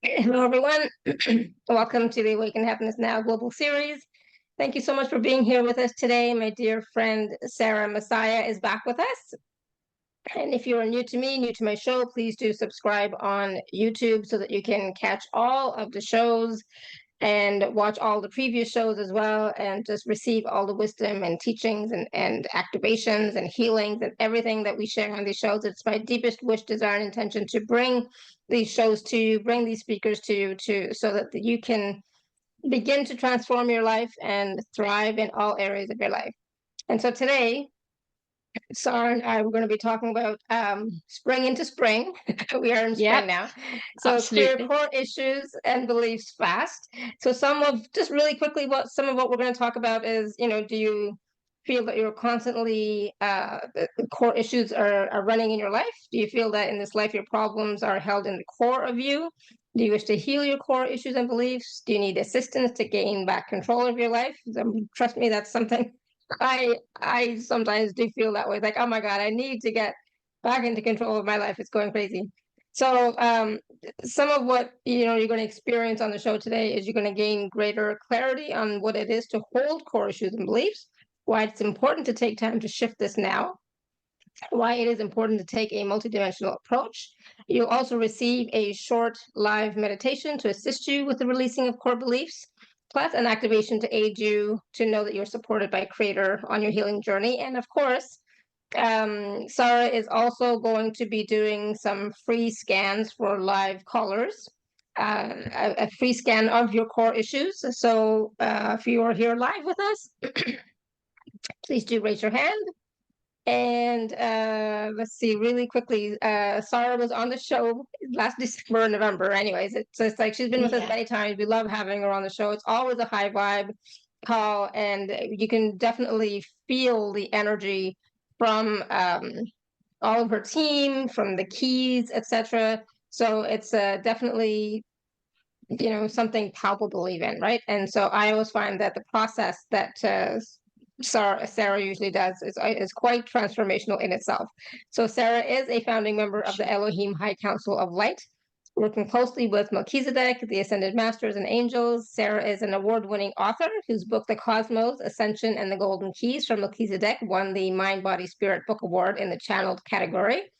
Hello, everyone. Welcome to the Awaken Happiness Now global series. Thank you so much for being here with us today. My dear friend, Sarah Massiah, is back with us. And if you are new to me, new to my show, please do subscribe on YouTube so that you can catch all of the shows and watch all the previous shows as well, and just receive all the wisdom and teachings and activations and healings and everything that we share on these shows. It's my deepest wish, desire, and intention to bring these shows to you, bring these speakers to you, so that you can begin to transform your life and thrive in all areas of your life. And so today, Sarah and I were going to be talking about spring into spring. We are in spring now. So clear Absolutely. core issues and beliefs fast. So just really quickly, some of what we're going to talk about is, do you feel that you're constantly, the core issues are running in your life? Do you feel that in this life your problems are held in the core of you? Do you wish to heal your core issues and beliefs? Do you need assistance to gain back control of your life? Trust me, that's something I sometimes do feel that way. Like, oh my God, I need to get back into control of my life. It's going crazy. So some of what you're going to experience on the show today is you're going to gain greater clarity on what it is to hold core issues and beliefs, why it's important to take time to shift this now, why it is important to take a multidimensional approach. You'll also receive a short live meditation to assist you with the releasing of core beliefs, plus an activation to aid you to know that you're supported by Creator on your healing journey. And of course, Sarah is also going to be doing some free scans for live callers, a free scan of your core issues. So if you are here live with us, please do raise your hand. And let's see, really quickly, Sarah was on the show last December and November. Anyways, it's like she's been with us many times. We love having her on the show. It's always a high vibe call, and you can definitely feel the energy from all of her team, from the keys, etc. So it's definitely something palpable to believe in, right? And so I always find that the process that Sarah usually does is quite transformational in itself. So Sarah is a founding member of the Elohim High Council of Light, working closely with Melchizedek, the Ascended Masters and Angels. Sarah is an award-winning author whose book, The Cosmos, Ascension, and the Golden Keys from Melchizedek, won the Mind, Body, Spirit Book Award in the Channeled category.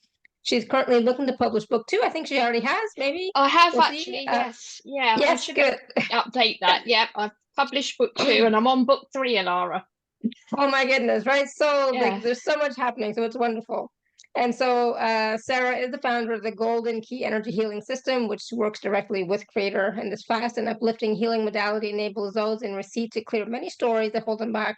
She's currently looking to publish book 2. I think she already has, maybe. I have We'll actually, yes. Yeah, I yes, should good. update that. Yeah, I've published book 2 and I'm on book 3, Alara. Oh my goodness, right? So Yeah. there's so much happening, so it's wonderful. And so Sarah is the founder of the Golden Key Energy Healing System, which works directly with Creator. And this fast and uplifting healing modality enables those in receipt to clear many stories that hold them back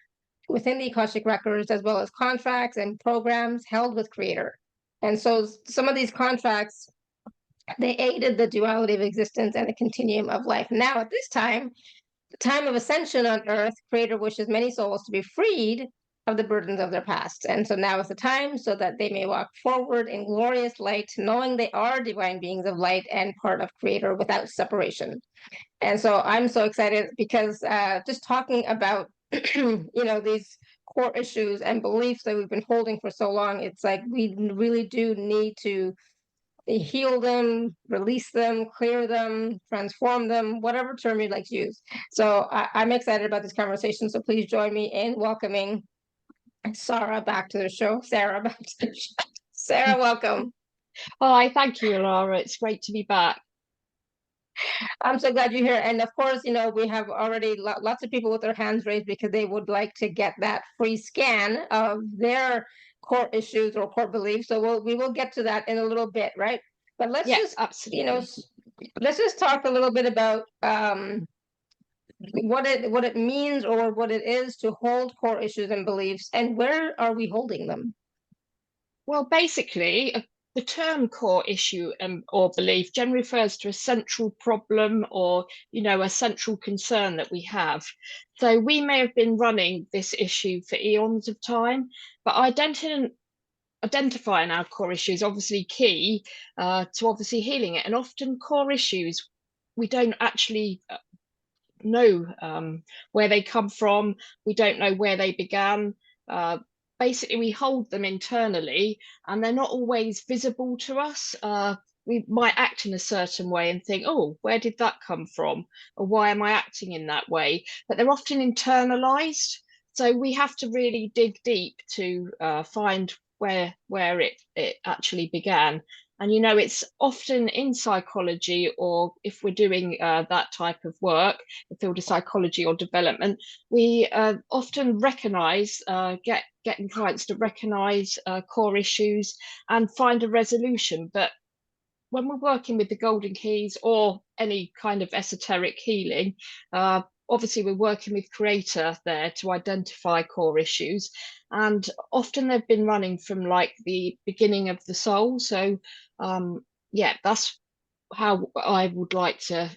within the Akashic Records, as well as contracts and programs held with Creator. And so some of these contracts, they aided the duality of existence and the continuum of life. Now, at this time, the time of ascension on earth, Creator wishes many souls to be freed of the burdens of their past. And so now is the time so that they may walk forward in glorious light, knowing they are divine beings of light and part of Creator without separation. And so I'm so excited because just talking about, these core issues and beliefs that we've been holding for so long, it's like we really do need to heal them, release them, clear them, transform them, whatever term you'd like to use. So I'm excited about this conversation. So please join me in welcoming Sarah back to the show. Sarah, back to the show. Sarah, welcome. Oh, I thank you, Alara. It's great to be back. I'm so glad you're here. And of course, we have already lots of people with their hands raised because they would like to get that free scan of their core issues or core beliefs. So we will get to that in a little bit, right? But let's Yeah, just, absolutely. let's just talk a little bit about what it means or what it is to hold core issues and beliefs, and where are we holding them? Well, basically, the term core issue or belief generally refers to a central problem or, a central concern that we have. So we may have been running this issue for eons of time, but identifying our core issues obviously key to obviously healing it. And often core issues, we don't actually know where they come from. We don't know where they began. Basically, we hold them internally and they're not always visible to us. we might act in a certain way and think, oh, where did that come from? Or why am I acting in that way? But they're often internalized. So we have to really dig deep to find where it actually began. And, it's often in psychology, or if we're doing that type of work, the field of psychology or development, we often getting clients to recognize core issues and find a resolution. But when we're working with the golden keys or any kind of esoteric healing, obviously we're working with creator there to identify core issues, and often they've been running from like the beginning of the soul. So yeah, that's how I would like to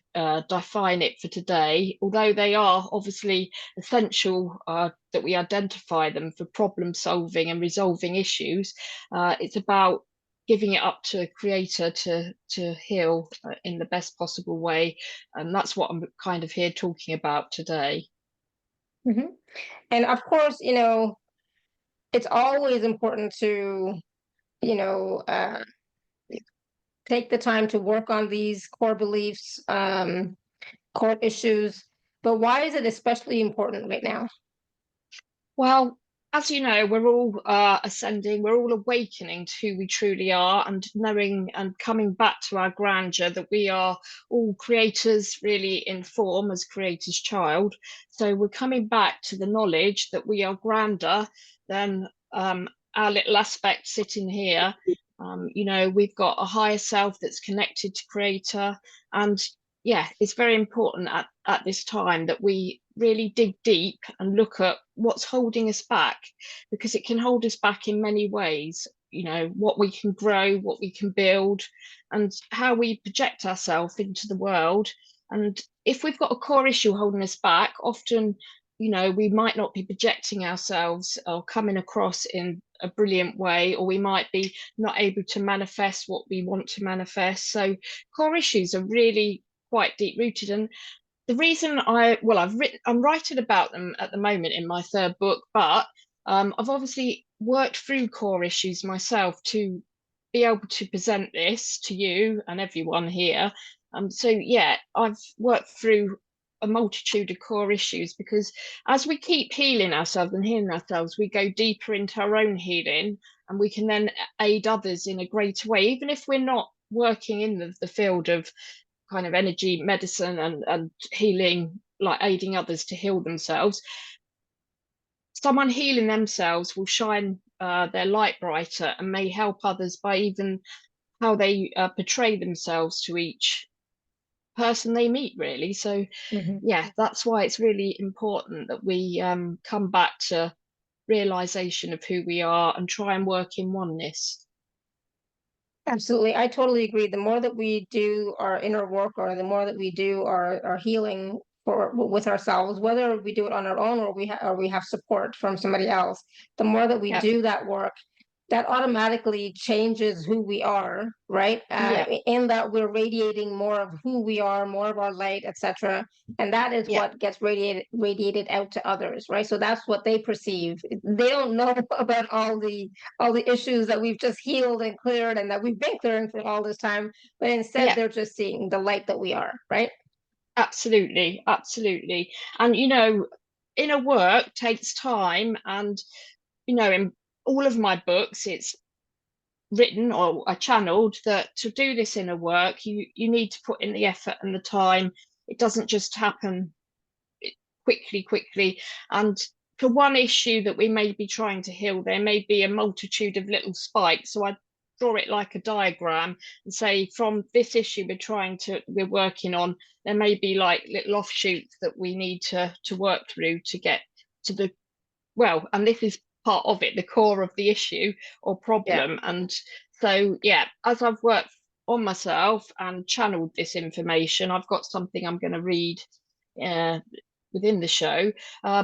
define it for today, although they are obviously essential that we identify them for problem solving and resolving issues. It's about giving it up to creator to heal in the best possible way, and that's what I'm kind of here talking about today. Hmm. And of course, it's always important to, you know, take the time to work on these core beliefs, core issues. But why is it especially important right now? Well, as you know, we're all ascending, we're all awakening to who we truly are, and knowing and coming back to our grandeur that we are all creators, really, in form as creator's child. So we're coming back to the knowledge that we are grander than our little aspect sitting here. We've got a higher self that's connected to creator. And yeah, it's very important at this time that we really dig deep and look at what's holding us back, because it can hold us back in many ways. What we can grow, what we can build, and how we project ourselves into the world. And if we've got a core issue holding us back, often, we might not be projecting ourselves or coming across in a brilliant way, or we might be not able to manifest what we want to manifest. So core issues are really quite deep rooted. And the reason I'm writing about them at the moment in my third book, but I've obviously worked through core issues myself to be able to present this to you and everyone here. So yeah, I've worked through a multitude of core issues, because as we keep healing ourselves and healing ourselves, we go deeper into our own healing, and we can then aid others in a greater way, even if we're not working in the field of kind of energy medicine and healing, like aiding others to heal themselves. Someone healing themselves will shine their light brighter and may help others by even how they portray themselves to each person they meet, really. So Mhm. yeah, that's why it's really important that we come back to realization of who we are and try and work in oneness. Absolutely. I totally agree. The more that we do our inner work, or the more that we do our healing with ourselves, whether we do it on our own, or we have support from somebody else, the more that we Yeah, do that work, that automatically changes who we are, right? yeah, In that we're radiating more of who we are, more of our light, etc. And that is yeah, what gets radiated out to others, right? So that's what they perceive. They don't know about all the issues that we've just healed and cleared, and that we've been clearing for all this time, but instead yeah. they're just seeing the light that we are, right? Absolutely, absolutely. And inner work takes time, and in all of my books, it's written or I channeled that to do this inner work, you need to put in the effort and the time. It doesn't just happen quickly. And for one issue that we may be trying to heal, there may be a multitude of little spikes. So I draw it like a diagram and say, from this issue we're working on, there may be like little offshoots that we need to work through to get to and this is part of it, the core of the issue or Yeah. problem. And so yeah, as I've worked on myself and channeled this information, I've got something I'm going to read uh, within the show.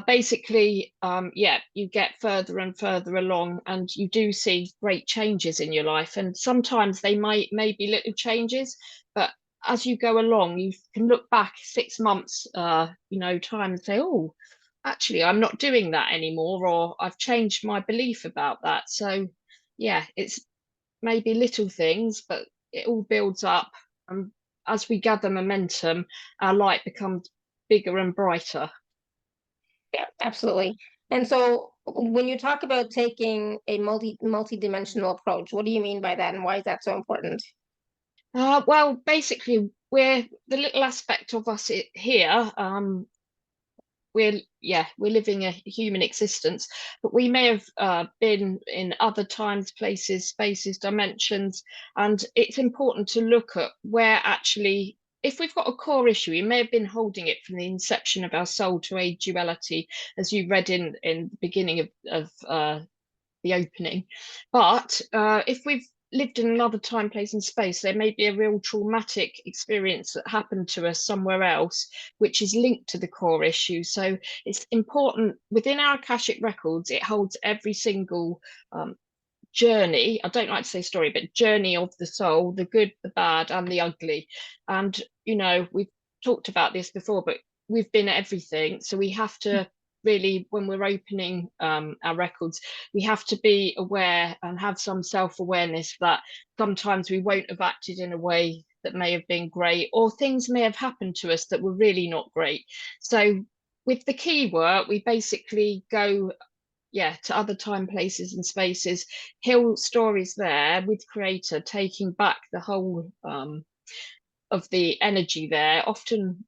Basically, yeah, you get further and further along, and you do see great changes in your life. And sometimes they may be little changes, but as you go along, you can look back 6 months, time and say, oh, actually, I'm not doing that anymore, or I've changed my belief about that. So, yeah, it's maybe little things, but it all builds up, and as we gather momentum, our light becomes bigger and brighter. Yeah, absolutely. And so when you talk about taking a multi-dimensional approach, what do you mean by that, and why is that so important? Well, basically, we're the little aspect of us here. We're living a human existence, but we may have been in other times, places, spaces, dimensions, and it's important to look at where actually, if we've got a core issue, we may have been holding it from the inception of our soul to a duality, as you read in the beginning of the opening. But if we've lived in another time, place, and space, there may be a real traumatic experience that happened to us somewhere else, which is linked to the core issue. So it's important within our Akashic Records, it holds every single journey. I don't like to say story, but journey of the soul, the good, the bad, and the ugly. And, we've talked about this before, but we've been everything. So we have to really, when we're opening our records, we have to be aware and have some self-awareness that sometimes we won't have acted in a way that may have been great, or things may have happened to us that were really not great. So with the key work, we basically go to other time, places, and spaces, heal stories there with creator, taking back the whole of the energy there. Often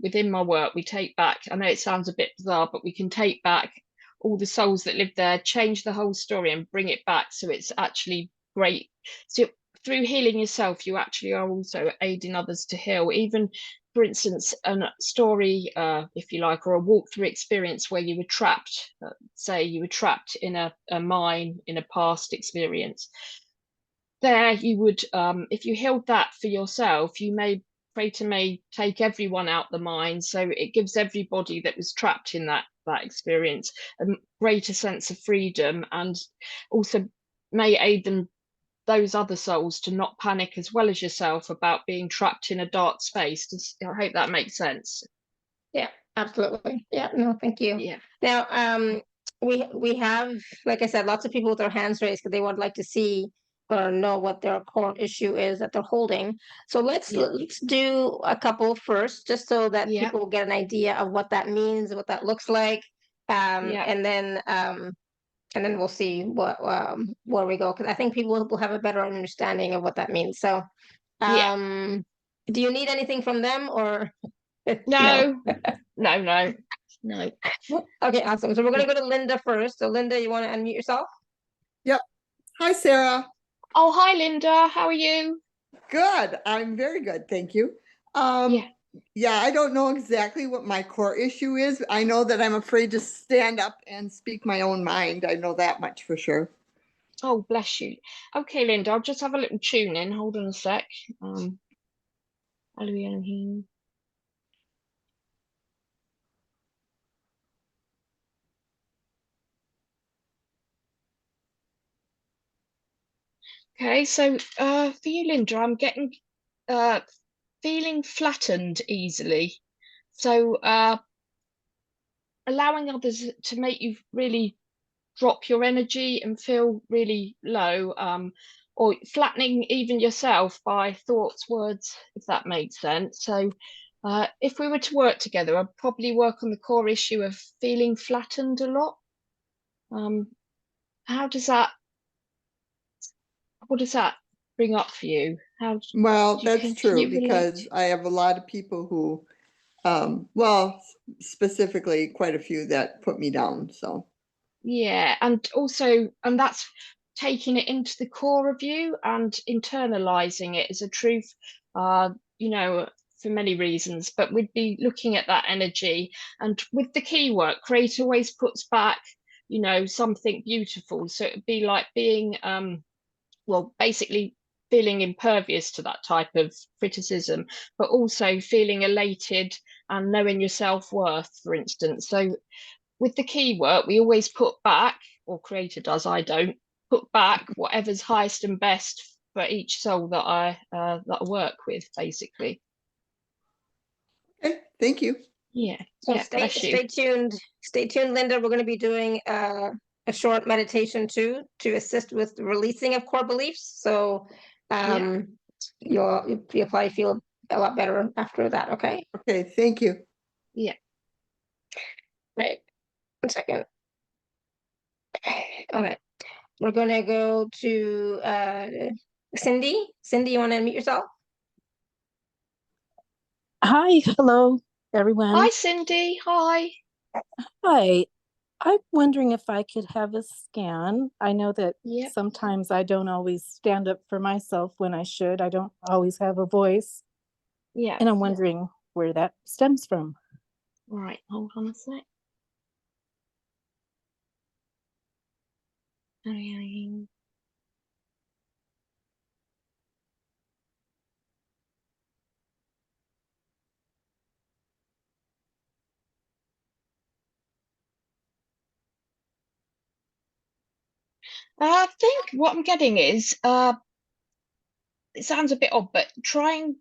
within my work, we take back, I know it sounds a bit bizarre, but we can take back all the souls that live there, change the whole story and bring it back so it's actually great. So through healing yourself, you actually are also aiding others to heal. Even, for instance, a story, if you like, or a walk-through experience where you were trapped, say you were trapped in a mine in a past experience. There you would, if you healed that for yourself, creator may take everyone out the mine, so it gives everybody that was trapped in that experience a greater sense of freedom, and also may aid those other souls to not panic as well as yourself about being trapped in a dark space. I hope that makes sense. Yeah, absolutely. Yeah, no, thank you. Yeah. Now, we have, like I said, lots of people with their hands raised because they would like to see or know what their core issue is that they're holding. So let's do a couple first, just so that people will get an idea of what that means, what that looks like, and then we'll see where we go, because I think people will have a better understanding of what that means. So, do you need anything from them, or no? No. Okay, awesome. So we're going to go to Linda first. So Linda, you want to unmute yourself? Yep. Hi, Sarah. Oh, hi, Linda. How are you? Good. I'm very good. Thank you. Yeah, I don't know exactly what my core issue is. I know that I'm afraid to stand up and speak my own mind. I know that much for sure. Oh, bless you. Okay, Linda, I'll just have a little tune in. Hold on a sec. Elohim. Okay, so for you, Linda, I'm getting feeling flattened easily. So allowing others to make you really drop your energy and feel really low, or flattening even yourself by thoughts, words, if that makes sense. So if we were to work together, I'd probably work on the core issue of feeling flattened a lot. How does that, what does that bring up for you? Well, that's true, because I have a lot of people who, well, specifically quite a few that put me down. So yeah, and also, and that's taking it into the core of you and internalizing it as a truth, for many reasons, but we'd be looking at that energy. And with the key work, creator always puts back, something beautiful. So it'd be like being, basically feeling impervious to that type of criticism, but also feeling elated and knowing your self-worth, for instance. So with the key work, we always put back, or creator does, I don't, put back whatever's highest and best for each soul that I work with, basically. Okay, thank you. Yeah. So stay tuned. Stay tuned, Linda. We're going to be doing a short meditation too, to assist with the releasing of core beliefs. So you'll probably feel a lot better after that. Okay. Okay, thank you. Yeah. Right. 1 second. Okay. We're gonna go to Cindy. Cindy, you want to unmute yourself? Hi, hello, everyone. Hi, Cindy. Hi. Hi. I'm wondering if I could have a scan. I know that Yep. sometimes I don't always stand up for myself when I should. I don't always have a voice. Yeah. And I'm wondering where that stems from. All right, hold on a sec. I think what I'm getting is, it sounds a bit odd, but trying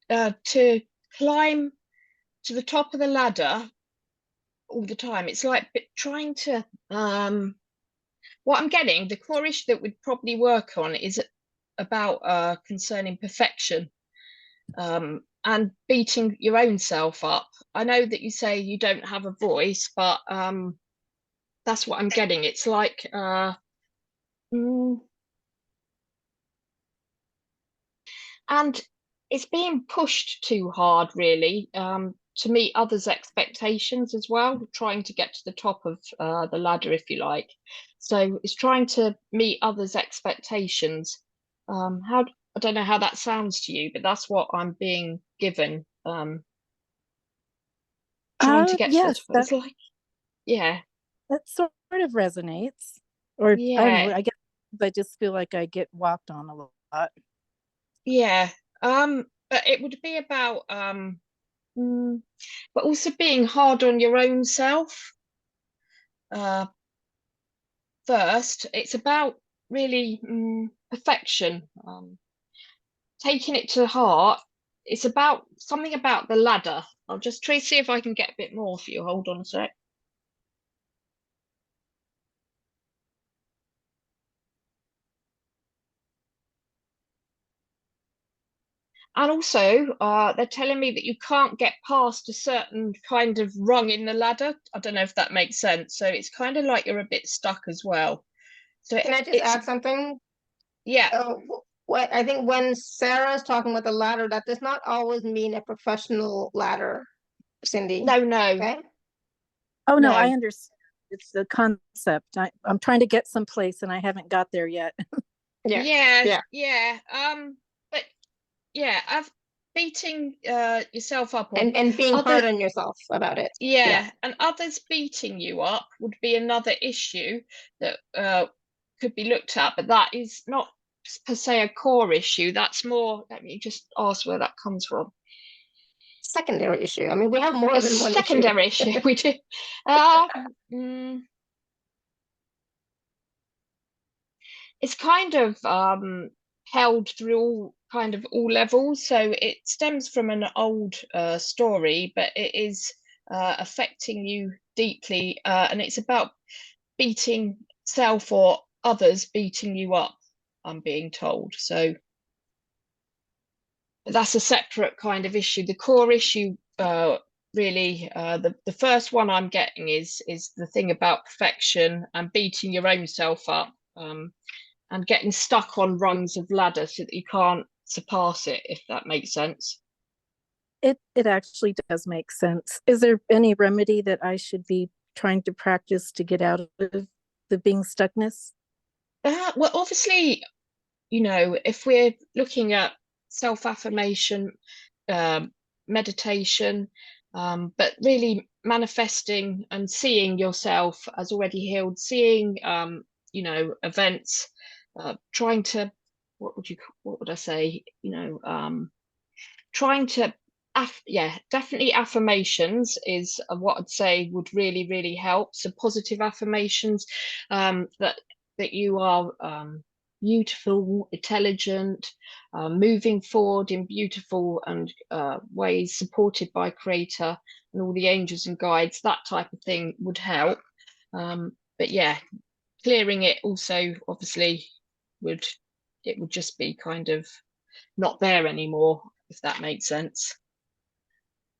to climb to the top of the ladder all the time. It's like trying to, what I'm getting, the core issue that we'd probably work on is about concerning perfection, and beating your own self up. I know that you say you don't have a voice, but that's what I'm getting. It's like, and it's being pushed too hard, really, to meet others' expectations as well, trying to get to the top of the ladder, if you like. So it's trying to meet others' expectations. I don't know how that sounds to you, but that's what I'm being given. Trying to get to the Yes, top. It's like, yeah. that sort of resonates. Or I don't know, Yeah. I guess I just feel like I get walked on a lot. Yeah. But it would be about but also being hard on your own self. First, it's about really perfection, taking it to heart. It's about something about the ladder. I'll just try to see if I can get a bit more for you. Hold on a sec. And also, they're telling me that you can't get past a certain kind of rung in the ladder. I don't know if that makes sense. So it's kind of like you're a bit stuck as well. So Can I just add something? Yeah. What I think when Sarah's talking about the ladder, that does not always mean a professional ladder, Cindy. No. Okay. Oh, no, No. I understand. It's the concept. I'm trying to get someplace and I haven't got there yet. Yeah. But yeah, I've beating yourself up, or and being hard on yourself about it. Yeah, and others beating you up would be another issue that could be looked at, but that is not per se a core issue. That's more, let me just ask where that comes from. Secondary issue. I mean, we have more than one secondary issue. We do. It's kind of held through all levels. So it stems from an old story, but it is affecting you deeply, and it's about beating self or others beating you up, I'm being told. So that's a separate kind of issue. The core issue, really, the first one I'm getting is the thing about perfection and beating your own self up, and getting stuck on rungs of ladder so that you can't surpass it, if that makes sense. It actually does make sense. Is there any remedy that I should be trying to practice to get out of the being stuckness? Well, obviously, if we're looking at self-affirmation, meditation, but really manifesting and seeing yourself as already healed, seeing events, trying to, what would I say, trying to definitely affirmations is what I'd say would really, really help. So positive affirmations, that you are beautiful, intelligent, moving forward in beautiful and ways, supported by Creator and all the angels and guides. That type of thing would help. But yeah, clearing it also obviously would just be kind of not there anymore, if that makes sense.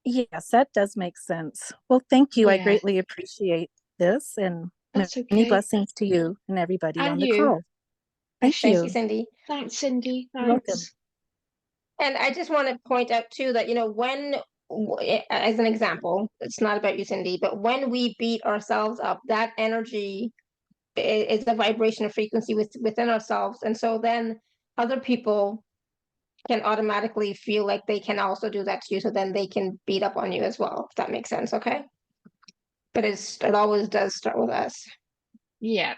Yes, that does make sense. Well, thank you. I Yeah. greatly appreciate this, and That's many okay. blessings to you and everybody And on the you. call. Thank Thank you, you. Cindy. Thanks, Cindy. You're welcome. Thanks. And I just want to point out too that, you know, as an example, it's not about you, Cindy, but when we beat ourselves up, that energy is a vibration of frequency within ourselves. And so then other people can automatically feel like they can also do that to you. So then they can beat up on you as well, if that makes sense. Okay. But it always does start with us. Yeah,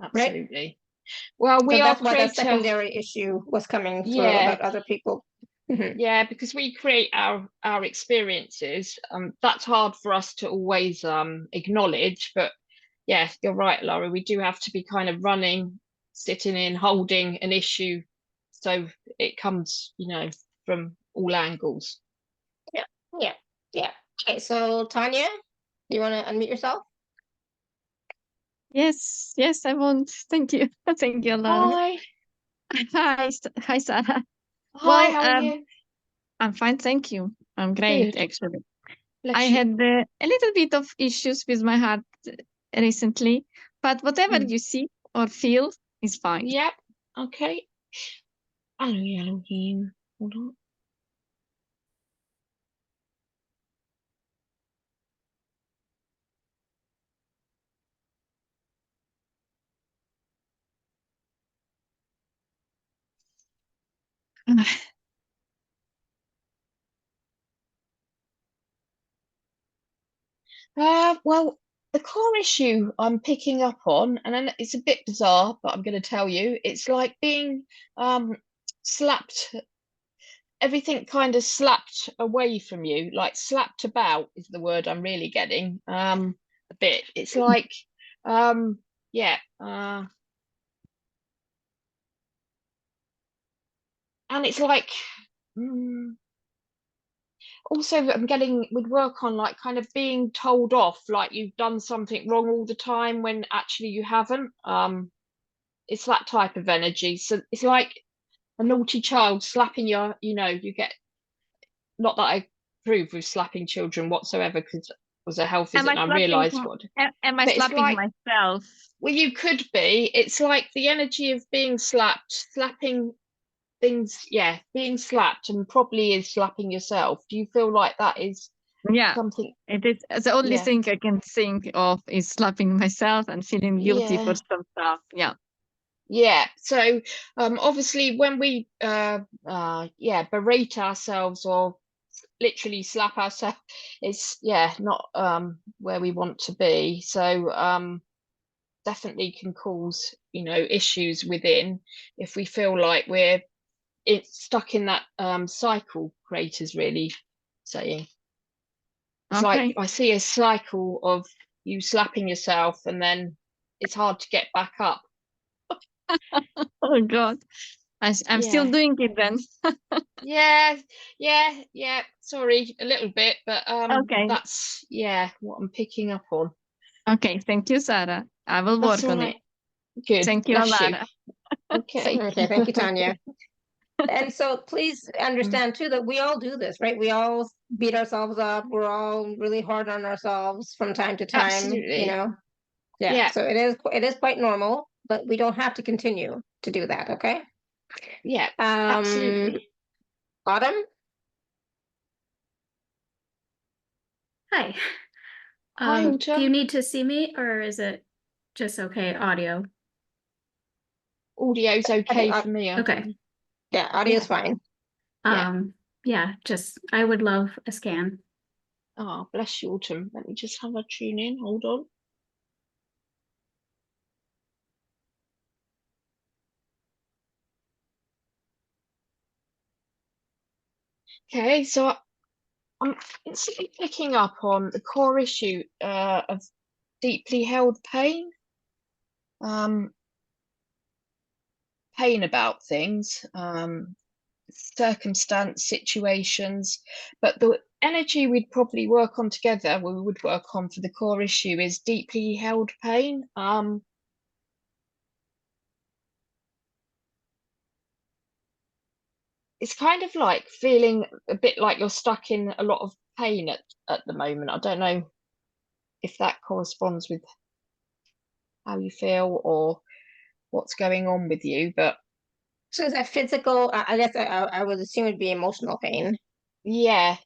Right. absolutely. Well, we So all that's why that create secondary issue was coming through yeah, about other people. yeah, because we create our experiences. That's hard for us to always acknowledge, but yeah, you're right, Laura. We do have to be kind of running, sitting in, holding an issue, so it comes, you know, from all angles. Yeah. Yeah. Yeah. Okay. So Tanya, do you want to unmute yourself? Yes, yes, I want. Thank you. Thank you, Laura. Hi. Hi, Sarah. Hi, Well, how are you? I'm fine, thank you. I'm great, Good. actually. Bless I you. had a little bit of issues with my heart recently, but whatever you see or feel is fine. Yep. Okay. Elohim. Hold on. Well, the core issue I'm picking up on, and then it's a bit bizarre, but I'm going to tell you, it's like being slapped, everything kind of slapped away from you, like slapped about is the word I'm really getting. A bit. It's like, yeah, and it's like. Also, I'm getting would work on like kind of being told off, like you've done something wrong all the time when actually you haven't. It's that type of energy. So it's like a naughty child slapping your, you know, you get, not that I approve with slapping children whatsoever, because it was a health visit and I realized what. Am I But it's slapping like, myself? well, you could be. It's like the energy of being slapped, slapping things, yeah, being slapped, and probably is slapping yourself. Do you feel like that is Yeah, something? it is the only Yeah. thing I can think of is slapping myself and feeling guilty for Yeah. some stuff. Yeah. Yeah, so obviously when we berate ourselves or literally slap ourselves, it's not where we want to be. So definitely can cause, you know, issues within if we feel like we're stuck in that cycle. Creator's really saying it's like Okay. I see a cycle of you slapping yourself and then it's hard to get back up. Oh God, I'm still doing it then. Yeah. Sorry, a little bit, but Okay. that's what I'm picking up on. Okay, thank you, Sarah. I will That's work all on right. it. Good. Thank you, Bless you. Lara. Okay. Okay, thank you, Tanya. And so please understand too that we all do this, right? We all beat ourselves up. We're all really hard on ourselves from time to time, Absolutely. you know? Yeah. Yeah. So it is quite normal, but we don't have to continue to do that, okay? Yeah. Absolutely. Autumn? Hi. Hi, Do Autumn. you need to see me or is it just okay audio? Audio's okay for me. Okay. Yeah, audio's fine. Yeah, just I would love a scan. Oh, bless you, Autumn. Let me just have a tune in. Hold on. Okay, so I'm instantly picking up on the core issue of deeply held pain. Pain about things, circumstance, situations, but the energy we'd probably work on together, we would work on for the core issue is deeply held pain. it's kind of like feeling a bit like you're stuck in a lot of pain at the moment. I don't know if that corresponds with how you feel or what's going on with you, but So is that physical? I guess I would assume it'd be emotional pain. yeah,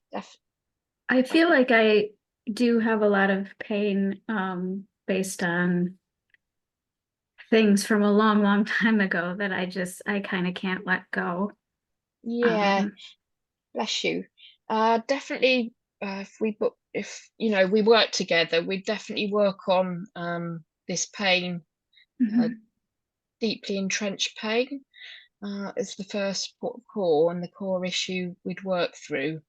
I feel like I do have a lot of pain based on things from a long, long time ago that I kind of can't let go. yeah, bless you. Definitely, if you know we work together, we definitely work on this pain, deeply entrenched pain. Is the first port of call and the core issue we'd work through.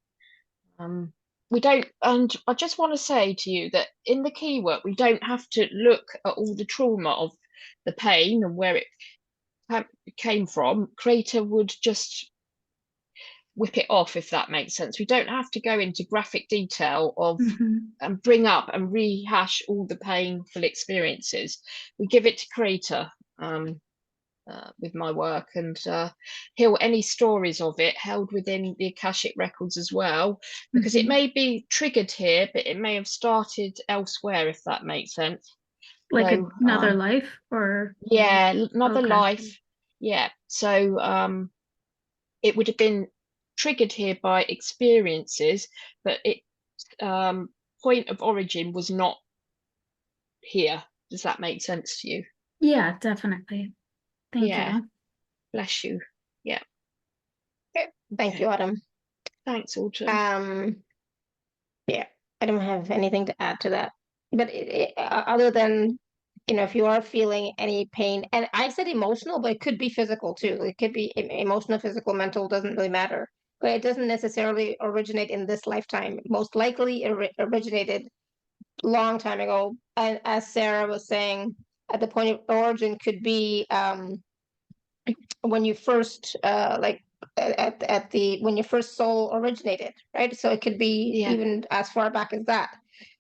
We don't, and I just want to say to you that in the key work, we don't have to look at all the trauma of the pain and where it came from. Creator would just whip it off, if that makes sense. We don't have to go into graphic detail of and bring up and rehash all the painful experiences. We give it to Creator with my work, and heal any stories of it held within the Akashic Records as well, because it may be triggered here, but it may have started elsewhere, if that makes sense. Like So, another life, or yeah, another okay. life. Yeah. So it would have been triggered here by experiences, but its point of origin was not here. Does that make sense to you? Yeah, definitely. Thank you. Bless you. Yeah. Thank you, Autumn. Thanks, Autumn. Yeah, I don't have anything to add to that. But other than, if you are feeling any pain, and I said emotional, but it could be physical too. It could be emotional, physical, mental, doesn't really matter. But it doesn't necessarily originate in this lifetime. Most likely originated long time ago. And as Sarah was saying, at the point of origin could be when you first like at the when your first soul originated, right? So it could be even as far back as that.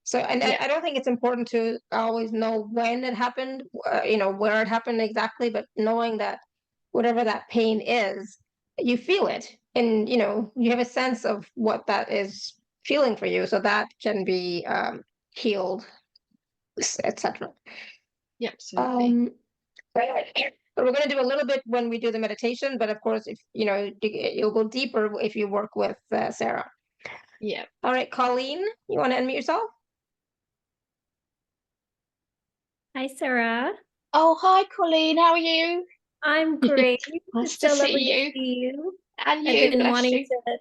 So, and I don't think it's important to always know when it happened, where it happened exactly, but knowing that whatever that pain is, you feel it, and you have a sense of what that is feeling for you, so that can be healed, etc. Yeah, absolutely. But we're going to do a little bit when we do the meditation, but of course, if you'll go deeper if you work with Sarah. Yeah. All right, Colleen, you want to unmute yourself? Hi, Sarah. Oh, hi, Colleen. How are you? I'm great. Nice It's to so see lovely you. to see you. And you, I've been bless wanting you. to.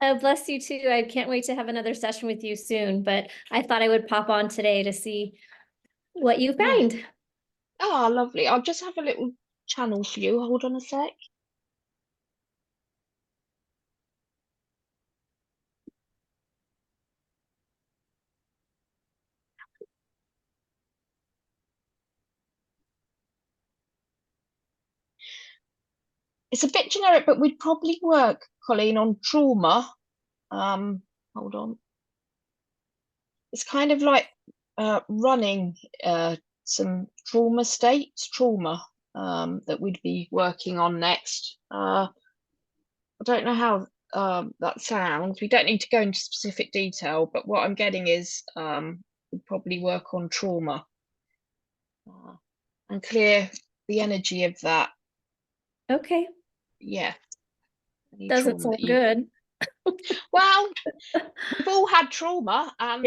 Oh, bless you too. I can't wait to have another session with you soon, but I thought I would pop on today to see what you find. Oh, lovely. I'll just have a little channel for you. Hold on a sec. It's a bit generic, but we'd probably work, Colleen, on trauma. Hold on. It's kind of like running some trauma that we'd be working on next. I don't know how that sounds. We don't need to go into specific detail, but what I'm getting is we'd probably work on trauma and clear the energy of that. Okay. Yeah. Doesn't sound good. Well, we've all had trauma, and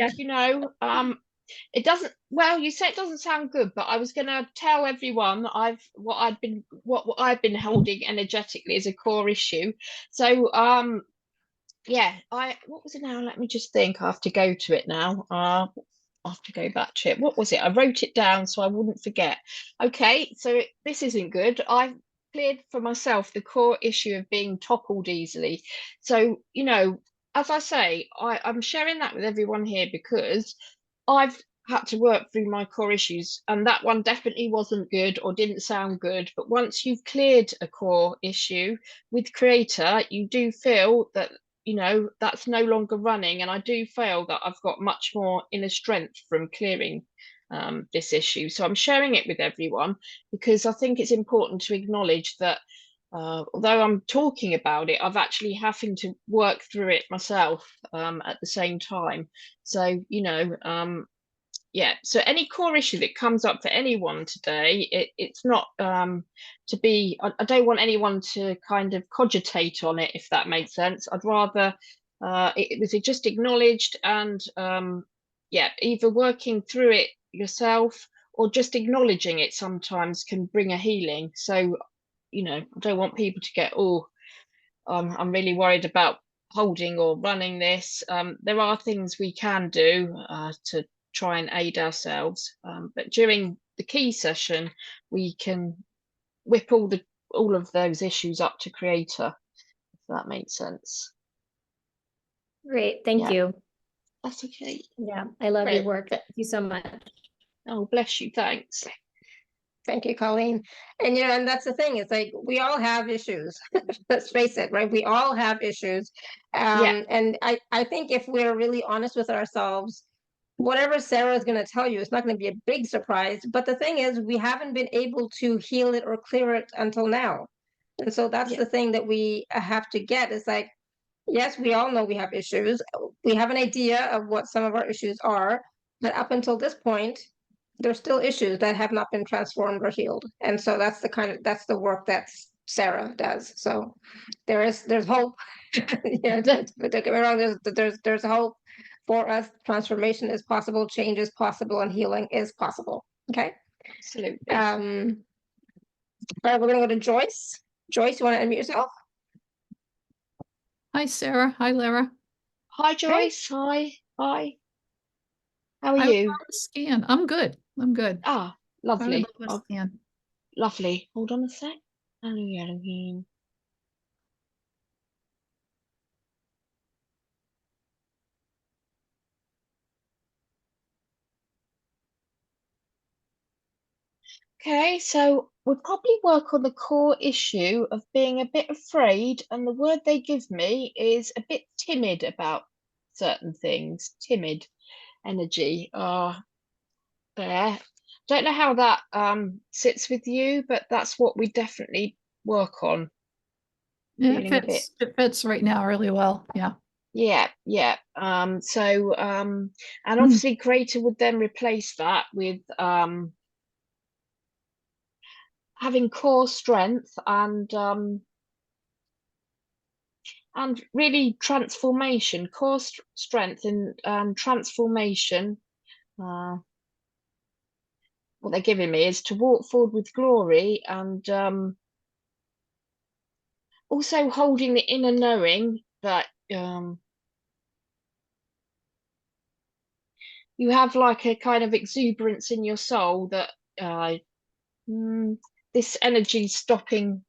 it doesn't, well, you say it doesn't sound good, but I was going to tell everyone what I've been holding energetically as a core issue. So what was it now? Let me just think. I have to go to it now. I have to go back to it. What was it? I wrote it down so I wouldn't forget. Okay, so this isn't good. I've cleared for myself the core issue of being toppled easily. So, as I say, I'm sharing that with everyone here because I've had to work through my core issues, and that one definitely wasn't good or didn't sound good. But once you've cleared a core issue with Creator, you do feel that that's no longer running, and I do feel that I've got much more inner strength from clearing this issue. So I'm sharing it with everyone because I think it's important to acknowledge that although I'm talking about it, I've actually having to work through it myself at the same time. So, you know, yeah, so any core issue that comes up for anyone today, it's not to be, I don't want anyone to kind of cogitate on it, if that makes sense. I'd rather it was just acknowledged, and yeah, either working through it yourself or just acknowledging it sometimes can bring a healing. So, you know, I don't want people to get, oh, I'm really worried about holding or running this. There are things we can do to try and aid ourselves, but during the key session we can whip all of those issues up to creator, if that makes sense. Great, thank you. That's okay. Yeah, I love Great. your work. Thank you so much. Oh, bless you. Thanks. Thank you, Colleen. And you know, and that's the thing, it's like we all have issues. Let's face it, right? We all have issues. And I think if we're really honest with ourselves, whatever Sarah is going to tell you, it's not going to be a big surprise. But the thing is, we haven't been able to heal it or clear it until now. And so that's the thing that we have to get. Is like, yes, we all know we have issues. We have an idea of what some of our issues are, but up until this point, there's still issues that have not been transformed or healed. And so that's the work that Sarah does. So there's hope. Yeah, don't get me wrong, there's hope for us. Transformation is possible, change is possible, and healing is possible. Okay. Absolutely. All right, we're gonna go to Joyce. Joyce, you want to unmute yourself? Hi, Sarah. Hi, Lara. Hi, Joyce. Hi. Hi. How are you? Scan. I'm good. I'm good. Ah, lovely. Scan. Lovely. Hold on a sec. Elohim. Okay, so we'll probably work on the core issue of being a bit afraid, and the word they give me is a bit timid about certain things. Timid energy. There. Don't know how that sits with you, but that's what we definitely work on. Yeah, it fits right now really well. Yeah. Yeah. And obviously creator would then replace that with having core strength and really transformation, core strength and transformation. What they're giving me is to walk forward with glory, and also holding the inner knowing that you have like a kind of exuberance in your soul that this energy stopping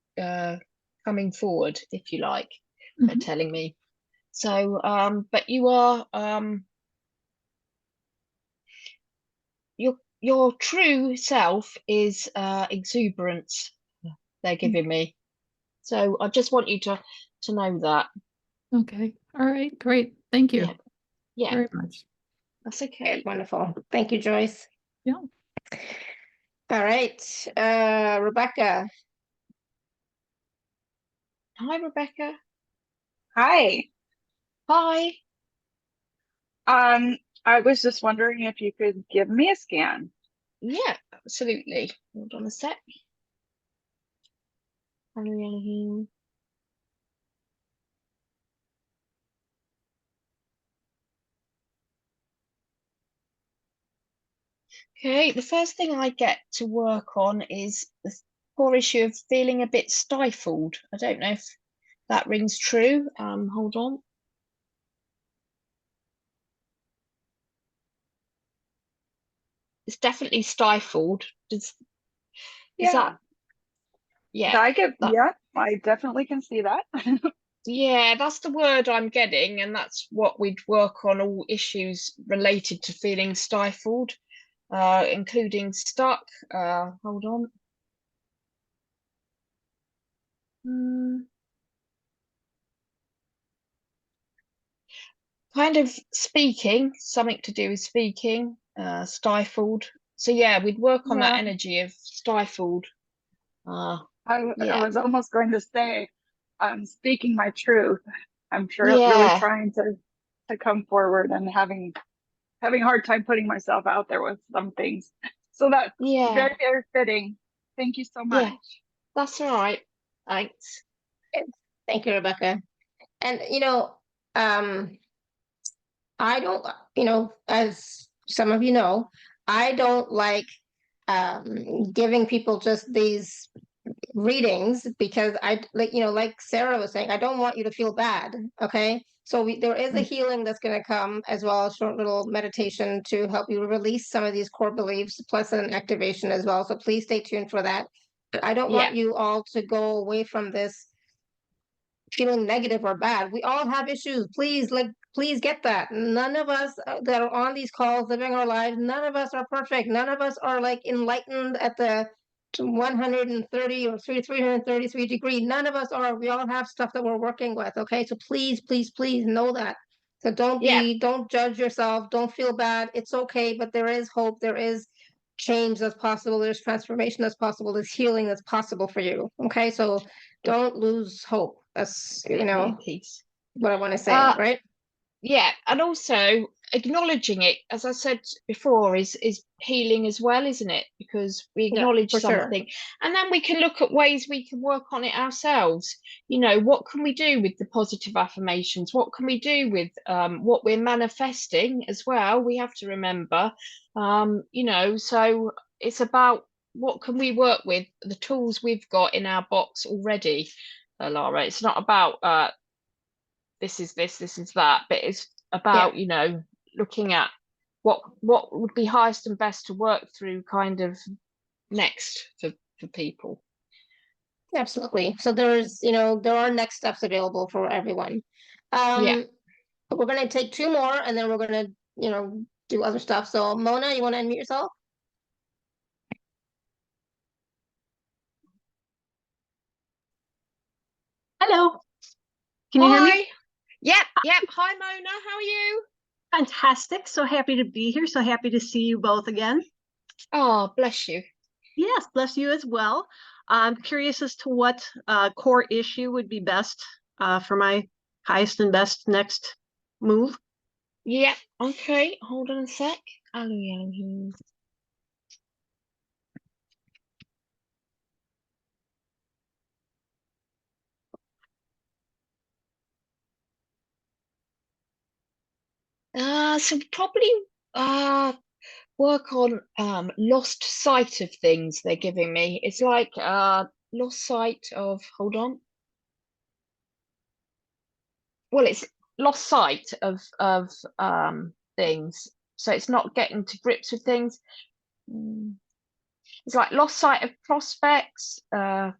coming forward, if you like. They're telling me. So but you are your true self is exuberance, they're giving me. So I just want you to know that. Okay. All right. Great. Thank you. Yeah. Very much. That's okay. Wonderful. Thank you, Joyce. Yeah. All right. Rebecca. Hi, Rebecca. Hi. Hi. I was just wondering if you could give me a scan. Yeah, absolutely. Hold on a sec. Okay, the first thing I get to work on is the core issue of feeling a bit stifled. I don't know if that rings true. Hold on. It's definitely stifled. Is that? Yeah. I definitely can see that. Yeah, that's the word I'm getting, and that's what we'd work on, all issues related to feeling stifled, including stuck. Hold on. Kind of speaking, something to do with speaking, stifled. So yeah, we'd work on that energy of stifled. I was almost going to say, I'm speaking my truth. I'm sure really Yeah. trying to come forward and having a hard time putting myself out there with some things. So that's very, very fitting. Thank you so much. Yeah, that's all right. Thanks. Thank you, Rebecca. And I don't, as some of you know, I don't like giving people just these readings because like Sarah was saying, I don't want you to feel bad. Okay. So there is a healing that's going to come, as well as short little meditation to help you release some of these core beliefs, plus an activation as well. So please stay tuned for that. But I don't want you all to go away from this feeling negative or bad. We all have issues. Please get that. None of us that are on these calls living our lives, none of us are perfect. None of us are like enlightened at the 130 or 333 degree. None of us are. We all have stuff that we're working with. Okay. So please know that. So don't judge yourself. Don't feel bad. It's okay. But there is hope. There is change that's possible. There's transformation that's possible. There's healing that's possible for you. Okay. So don't lose hope. That's, Peace. what I want to say, right? Yeah, and also acknowledging it, as I said before, is healing as well, isn't it? Because we acknowledge something, and then we can look at ways we can work on it ourselves. What can we do with the positive affirmations? What can we do with what we're manifesting as well? We have to remember, so it's about what can we work with, the tools we've got in our box already, Lara. It's not about this is this is that, but it's about looking at what would be highest and best to work through kind of next for people. Absolutely. So there's there are next steps available for everyone. We're going to take two more, and then we're going to do other stuff. So Mona, you want to unmute yourself? Hello. Can you hear me? Yep. Hi, Mona. How are you? Fantastic. So happy to be here. So happy to see you both again. Oh, bless you. Yes, bless you as well. I'm curious as to what core issue would be best for my highest and best next move. Yeah. Okay. Hold on a sec. Elohim. So probably work on lost sight of things they're giving me. It's like lost sight of, hold on. Well, it's lost sight of things. So it's not getting to grips with things. It's like lost sight of prospects. Lost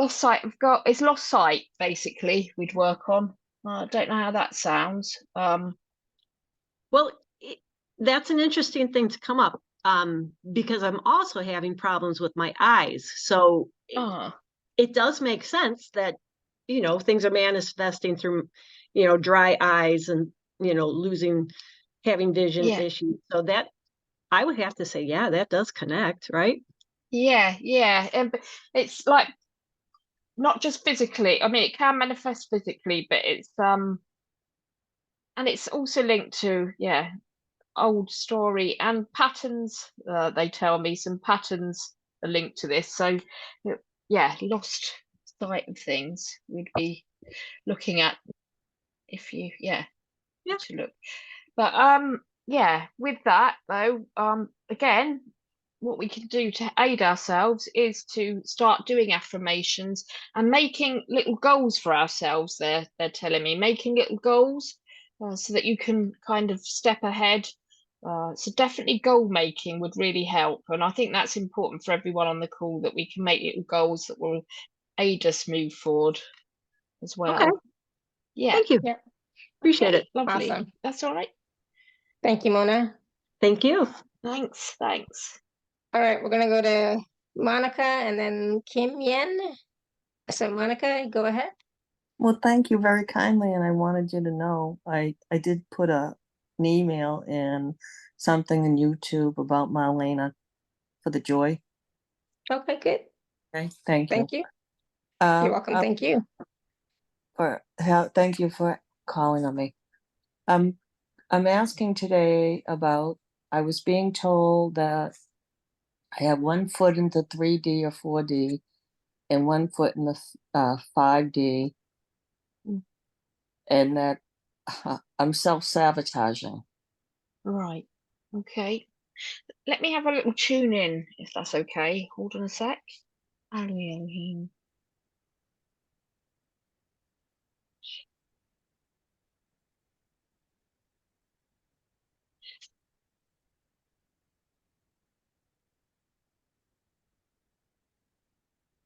sight of God. It's lost sight, basically, we'd work on. I don't know how that sounds. Well, that's an interesting thing to come up because I'm also having problems with my eyes. So it does make sense that, things are manifesting through, dry eyes and, having vision issues. So that I would have to say, yeah, that does connect, right? Yeah. And it's like not just physically. I mean, it can manifest physically, but it's and it's also linked to old story and patterns. They tell me some patterns are linked to this. So lost sight of things we'd be looking at if you to look. But with that though, again, what we can do to aid ourselves is to start doing affirmations and making little goals for ourselves. They're telling me making little goals so that you can kind of step ahead. So definitely goal making would really help, and I think that's important for everyone on the call, that we can make little goals that will aid us move forward as well. Okay. Yeah. Thank you. Yeah. Appreciate it. Lovely. Awesome. That's all right. Thank you, Mona. Thank you. Thanks. All right, we're gonna go to Monica and then Kim Yen. So Monica, go ahead. Well, thank you very kindly, and I wanted you to know I did put an email and something in YouTube about Marlena for the joy. Okay, good. Okay, thank you. Thank you. You're welcome. Thank you. Thank you for calling on me. I'm asking today about, I was being told that I have 1 foot in the 3D or 4D and 1 foot in the 5D, and that I'm self-sabotaging. Right. Okay. Let me have a little tune in, if that's okay. Hold on a sec. Elohim.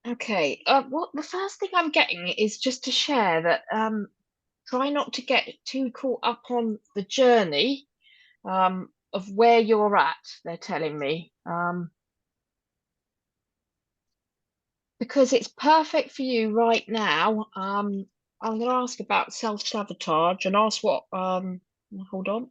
Okay. What the first thing I'm getting is just to share that try not to get too caught up on the journey of where you're at, they're telling me. Because it's perfect for you right now. I'm going to ask about self-sabotage and ask what, hold on.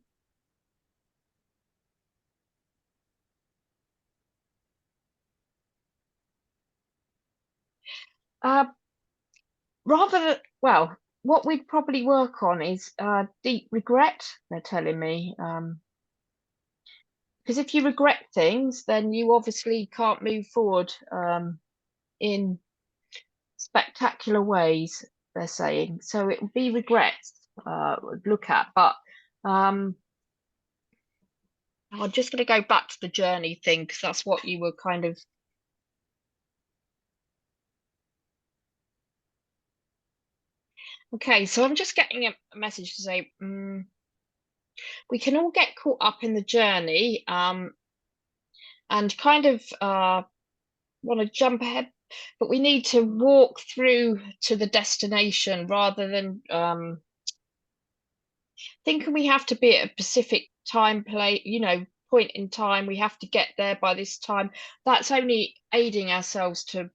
Well, what we'd probably work on is deep regret, they're telling me. Because if you regret things, then you obviously can't move forward in spectacular ways, they're saying. So it would be regrets would look at, but I'm just going to go back to the journey thing because that's what you were kind of. Okay, so I'm just getting a message to say we can all get caught up in the journey and kind of want to jump ahead, but we need to walk through to the destination rather than thinking we have to be at a specific time, point in time. We have to get there by this time. That's only aiding ourselves to,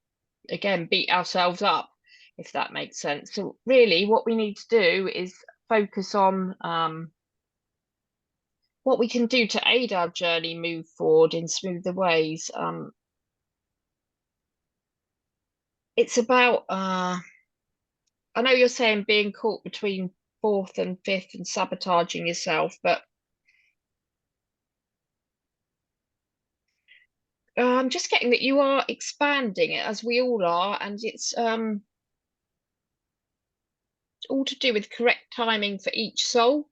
again, beat ourselves up, if that makes sense. So really what we need to do is focus on what we can do to aid our journey move forward in smoother ways. It's about I know you're saying being caught between 4th and 5th and sabotaging yourself, but I'm just getting that you are expanding it, as we all are, and it's all to do with correct timing for each soul.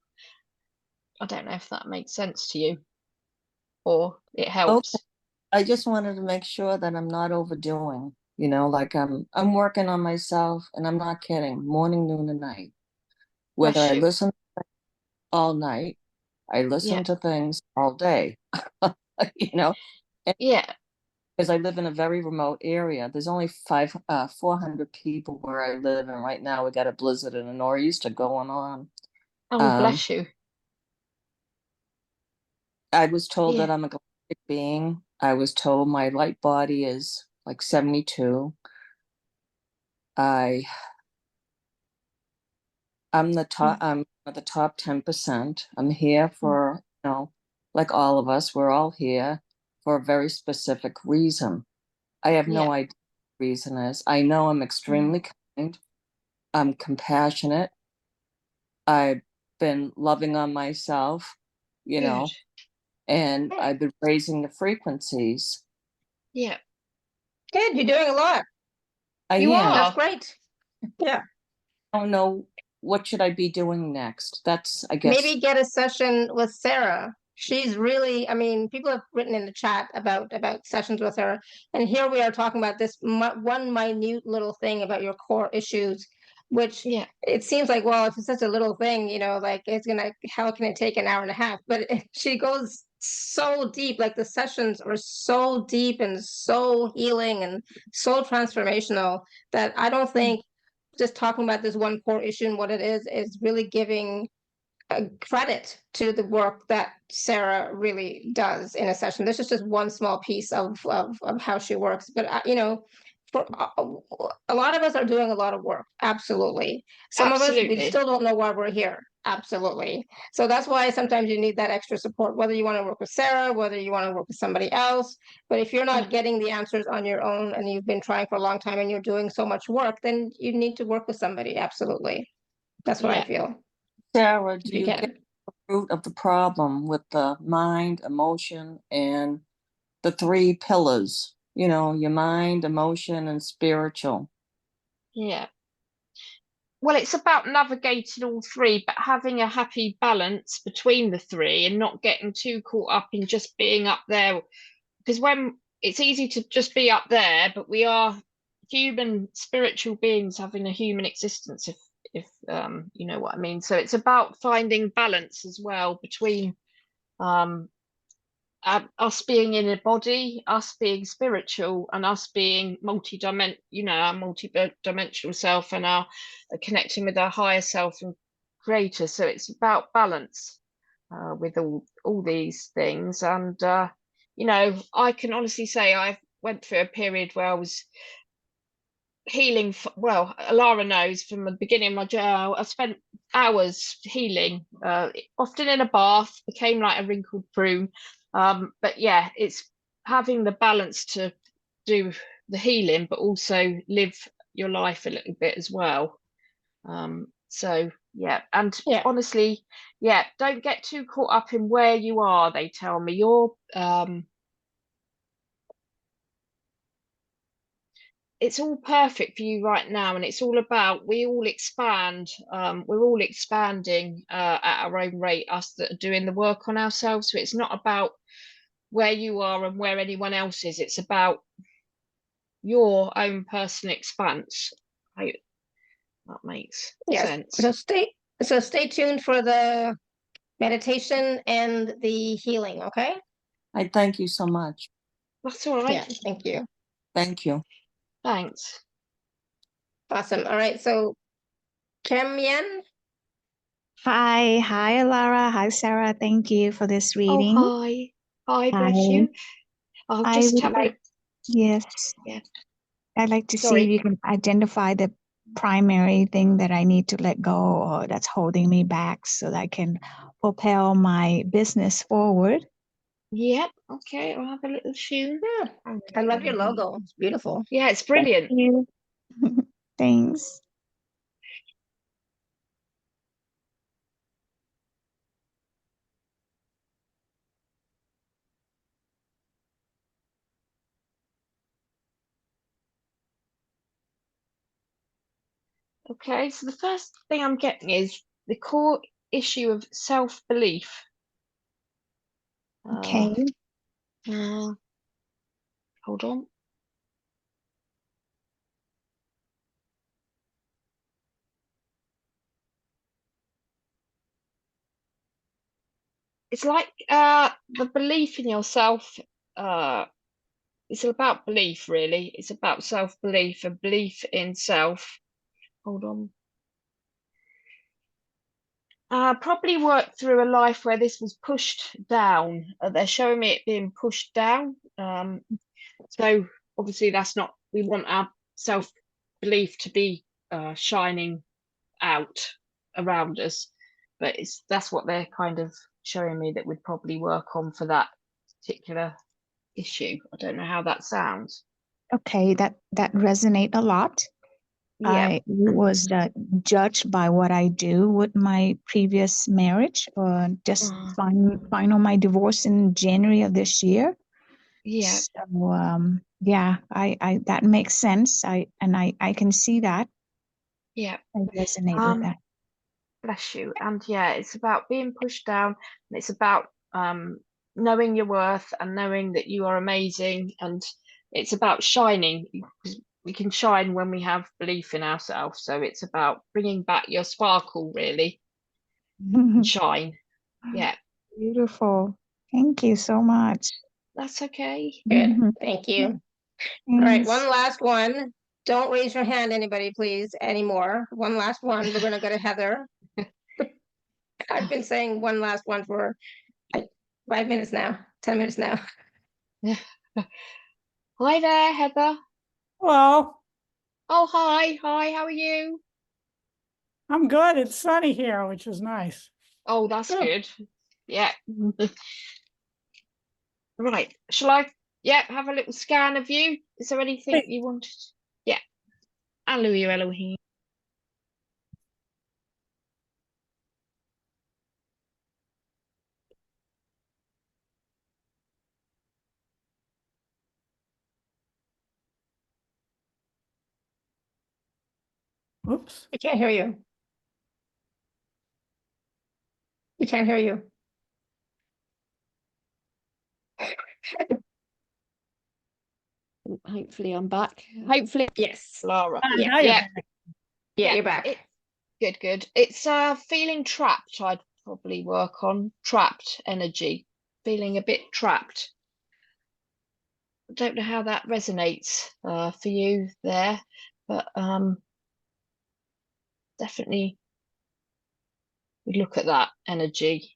I don't know if that makes sense to you or it helps. Okay. I just wanted to make sure that I'm not overdoing, like I'm working on myself, and I'm not kidding, morning, noon, and night. Whether I listen all night, I listen to things all day, Yeah. Because I live in a very remote area. There's only 400 people where I live, and right now we got a blizzard and a nor'easter going on. Oh, bless you. I was told that I'm a galactic being. I was told my light body is like 72. I'm the top. I'm the top 10%. I'm here for, like all of us, we're all here for a very specific reason. I have no idea what the reason is. I know I'm extremely kind. I'm compassionate. I've been loving on myself, and I've been raising the frequencies. Yeah. Good. You're doing a lot. You are. That's great. Yeah. I don't know, what should I be doing next? That's, I guess. Maybe get a session with Sarah. She's really, people have written in the chat about sessions with her. And here we are talking about this one minute little thing about your core issues, which it seems like, well, if it's such a little thing, like how can it take an hour and a half? But she goes so deep, like the sessions are so deep and so healing and so transformational that I don't think just talking about this one core issue and what it is really giving credit to the work that Sarah really does in a session. This is just one small piece of how she works. But, for a lot of us are doing a lot of work. Absolutely. Some of us, we still don't know why we're here. Absolutely. So that's why sometimes you need that extra support, whether you want to work with Sarah, whether you want to work with somebody else. But if you're not getting the answers on your own and you've been trying for a long time and you're doing so much work, then you need to work with somebody. Absolutely. That's what I feel. Sarah, do you get the root of the problem with the mind, emotion, and the three pillars? You know, your mind, emotion, and spiritual. Yeah. Well, it's about navigating all three, but having a happy balance between the three and not getting too caught up in just being up there. Because when it's easy to just be up there, but we are human spiritual beings having a human existence, if you know what I mean. So it's about finding balance as well between us being in a body, us being spiritual, and us being our multi-dimensional self, and our connecting with our higher self and creator. So it's about balance with all these things. And you know, I can honestly say I went through a period where I was healing. Well, Alara knows from the beginning of my journey, I spent hours healing, often in a bath, became like a wrinkled prune. But yeah, it's having the balance to do the healing, but also live your life a little bit as well. So yeah, and honestly, don't get too caught up in where you are. They tell me you're it's all perfect for you right now, and it's all about we all expand. We're all expanding at our own rate, us that are doing the work on ourselves. So it's not about where you are and where anyone else is. It's about your own personal expanse. I hope that makes sense. So stay tuned for the meditation and the healing, okay? I thank you so much. That's all right. Yeah, thank you. Thank you. Thanks. Awesome. All right, so Kim Yen. Hi, Alara. Hi, Sarah. Thank you for this reading. Oh, hi, bless you. I'll just have yes. Yeah. I'd like to see if you can identify the primary thing that I need to let go or that's holding me back so that I can propel my business forward. Yep. Okay, I'll have a little tune. Yeah. I love your logo. It's beautiful. Yeah, it's brilliant. Thank you. Thanks. Okay, so the first thing I'm getting is the core issue of self-belief. Okay. Hold on. It's like the belief in yourself. It's about belief, really. It's about self-belief and belief in self. Hold on. Probably worked through a life where this was pushed down. They're showing me it being pushed down. So obviously that's not, we want our self-belief to be shining out around us, but that's what they're kind of showing me that we'd probably work on for that particular issue. I don't know how that sounds. Okay, that resonates a lot. Yeah. I was judged by what I do with my previous marriage, or just final my divorce in January of this year. Yeah. So yeah, I that makes sense. I can see that. Yeah. I resonate with that. Bless you. And yeah, it's about being pushed down, and it's about knowing your worth and knowing that you are amazing, and it's about shining. We can shine when we have belief in ourselves. So it's about bringing back your sparkle, really, and shine. Yeah. Beautiful. Thank you so much. That's okay. Good. Thank you. All right, one last one. Don't raise your hand, anybody, please, anymore. One last one. We're going to go to Heather. I've been saying one last one for 5 minutes now, 10 minutes now. Hi there, Heather. Hello. Oh, hi. Hi, how are you? I'm good. It's sunny here, which is nice. Oh, that's good. Yeah. Right. Shall I, have a little scan of you? Is there anything you wanted? Yeah. Hallelujah, Elohim. Oops. I can't hear you. We can't hear you. Hopefully I'm back. Hopefully. Yes. Laura. Now you're back. Yeah, you're back. Good. It's feeling trapped. I'd probably work on trapped energy. Feeling a bit trapped. I don't know how that resonates for you there, but definitely we look at that energy.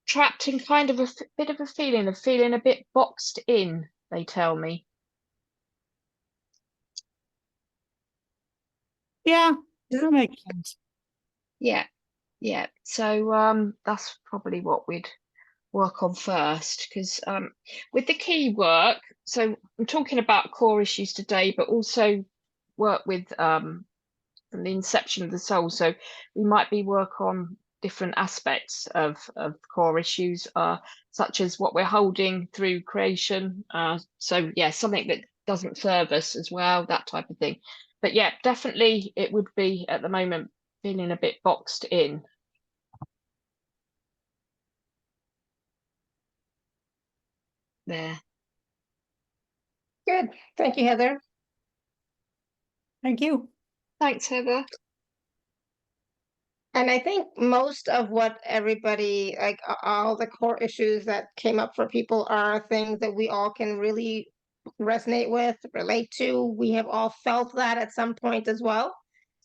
Trapped in kind of a bit of a feeling a bit boxed in, they tell me. Yeah, that makes sense. Yeah. So that's probably what we'd work on first, because with the key work, so I'm talking about core issues today, but also work with from the inception of the soul. So we might be work on different aspects of core issues, such as what we're holding through creation. So yeah, something that doesn't serve us as well, that type of thing. But yeah, definitely it would be at the moment feeling a bit boxed in. There. Good. Thank you, Heather. Thank you. Thanks, Heather. And I think most of what everybody, like all the core issues that came up for people are things that we all can really resonate with, relate to. We have all felt that at some point as well.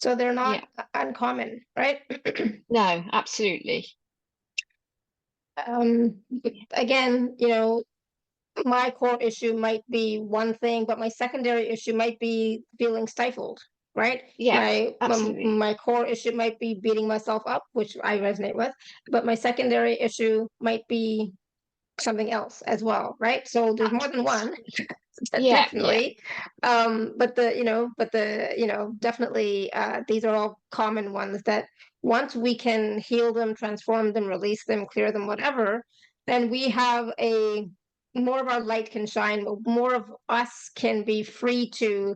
So they're not uncommon, right? No, absolutely. Again, my core issue might be one thing, but my secondary issue might be feeling stifled, right? Yeah, absolutely. My core issue might be beating myself up, which I resonate with, but my secondary issue might be something else as well, right? So there's more than one. Definitely. Definitely these are all common ones that once we can heal them, transform them, release them, clear them, whatever, then we have more of our light can shine, more of us can be free to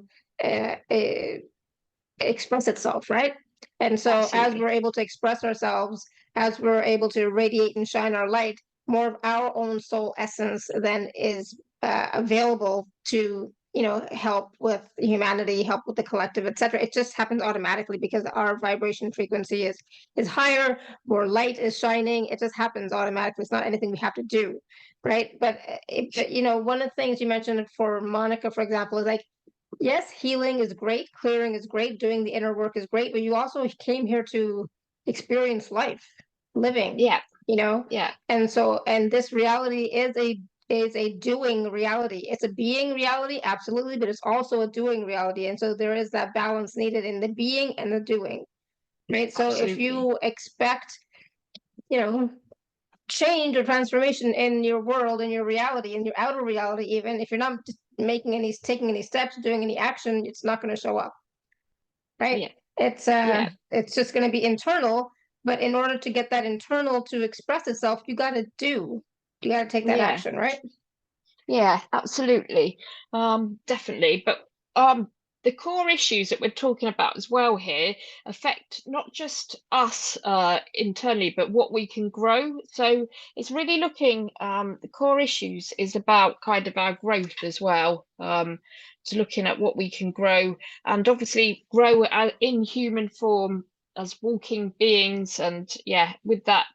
express itself, right? And so as we're able to express ourselves, as we're able to radiate and shine our light, more of our own soul essence then is available to help with humanity, help with the collective, etc. It just happens automatically because our vibration frequency is higher, more light is shining. It just happens automatically. It's not anything we have to do, right? But one of the things you mentioned for Monica, for example, is like, yes, healing is great, clearing is great, doing the inner work is great, but you also came here to experience life, living. Yeah. Yeah. And this reality is a doing reality. It's a being reality, absolutely, but it's also a doing reality. And so there is that balance needed in the being and the doing. Right. So if you expect, change or transformation in your world, in your reality, in your outer reality, even if you're not taking any steps, doing any action, it's not going to show up, right? It's just going to be internal, but in order to get that internal to express itself, you got to take that action, right? Yeah, absolutely. Definitely. But the core issues that we're talking about as well here affect not just us internally, but what we can grow. So it's really looking, the core issues is about kind of our growth as well. So looking at what we can grow and obviously grow in human form as walking beings. And with that,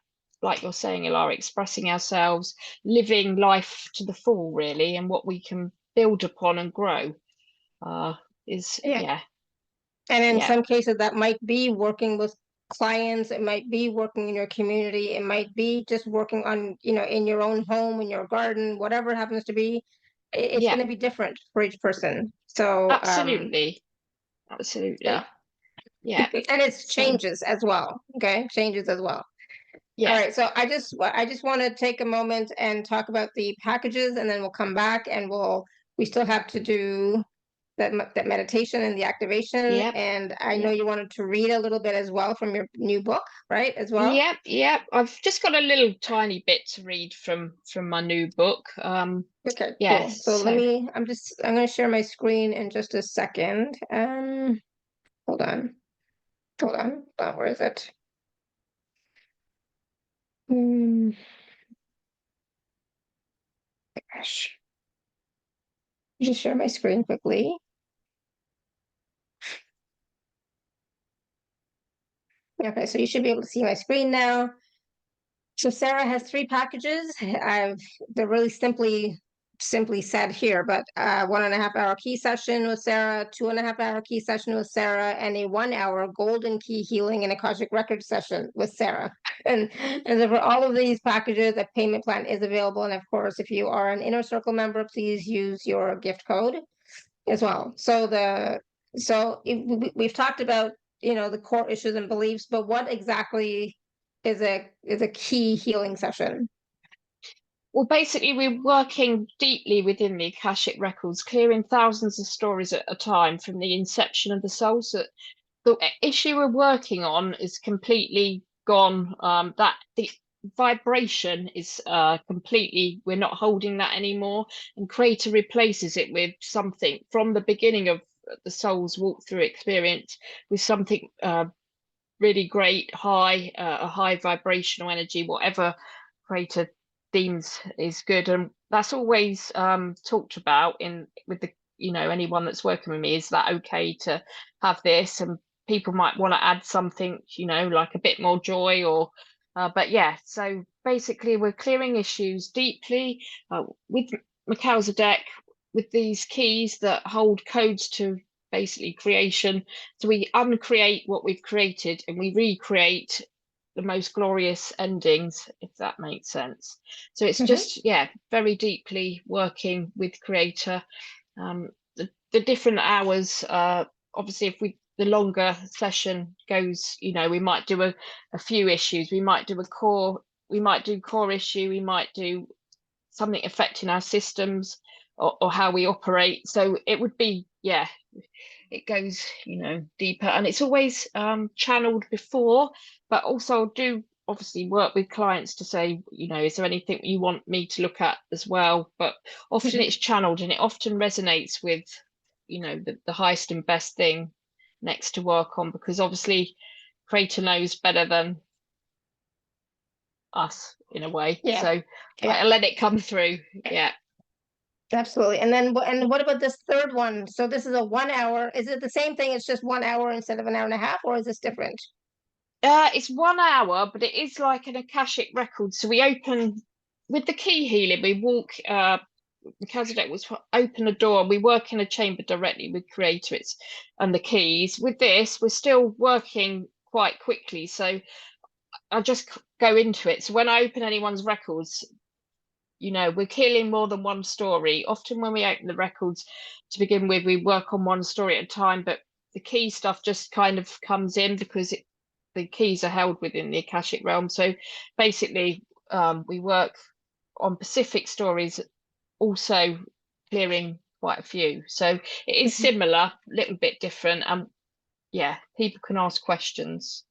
like you're saying, Ilara, expressing ourselves, living life to the full, really, and what we can build upon and grow And in some cases, that might be working with clients, it might be working in your community, it might be just working on, in your own home, in your garden, whatever it happens to be. It's going to be different for each person. So absolutely. Yeah. And it's changes as well. Okay, changes as well. Yeah. All right, so I just want to take a moment and talk about the packages, and then we'll come back and we still have to do that meditation and the activation. And I know you wanted to read a little bit as well from your new book, right? As well. Yep. I've just got a little tiny bit to read from my new book. Okay. Yeah. Cool. So I'm going to share my screen in just a second. Hold on. Where is it? Gosh. Just share my screen quickly. Okay, so you should be able to see my screen now. So Sarah has 3 packages. They're really simply said here, but 1.5-hour key session with Sarah, 2.5-hour key session with Sarah, and a 1-hour golden key healing and Akashic Records session with Sarah. And so for all of these packages, a payment plan is available. And of course, if you are an Inner Circle member, please use your gift code as well. We've talked about, the core issues and beliefs, but what exactly is a key healing session? Well, basically, we're working deeply within the Akashic Records, clearing thousands of stories at a time from the inception of the soul. So the issue we're working on is completely gone. That the vibration is completely, we're not holding that anymore, and Creator replaces it with something from the beginning of the soul's walk-through experience, with something really great, a high vibrational energy, whatever Creator deems is good. And that's always talked about with the anyone that's working with me. Is that okay to have this? And people might want to add something, like a bit more joy, or but yeah. So basically, we're clearing issues deeply with Melchizedek, with these keys that hold codes to basically creation. So we uncreate what we've created, and we recreate the most glorious endings, if that makes sense. So it's just very deeply working with Creator. The different hours, obviously, if the longer session goes, we might do a few issues. We might do core issue. We might do something affecting our systems or how we operate. So it would be, it goes, deeper, and it's always channeled before, but also do obviously work with clients to say, is there anything you want me to look at as well? But often it's channeled, and it often resonates with, the highest and best thing next to work on, because obviously Creator knows better than us in a way. So I let it come through. Absolutely. And what about this third one? So this is a 1 hour. Is it the same thing? It's just 1 hour instead of an hour and a half, or is this different? It's 1 hour, but it is like an Akashic record. So we open with the key healing. We walk. Melchizedek was open a door, and we work in a chamber directly with Creator. And the keys. With this, we're still working quite quickly. So I just go into it. So when I open anyone's records, we're killing more than one story. Often when we open the records to begin with, we work on one story at a time, but the key stuff just kind of comes in because the keys are held within the Akashic realm. So basically, we work on specific stories, also clearing quite a few. So it is similar, a little bit different. And people can ask questions.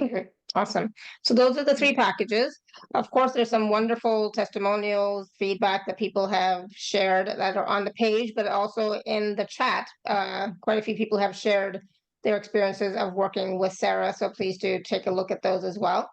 Okay, awesome. So those are the 3 packages. Of course, there's some wonderful testimonials, feedback that people have shared that are on the page, but also in the chat. Quite a few people have shared their experiences of working with Sarah. So please do take a look at those as well.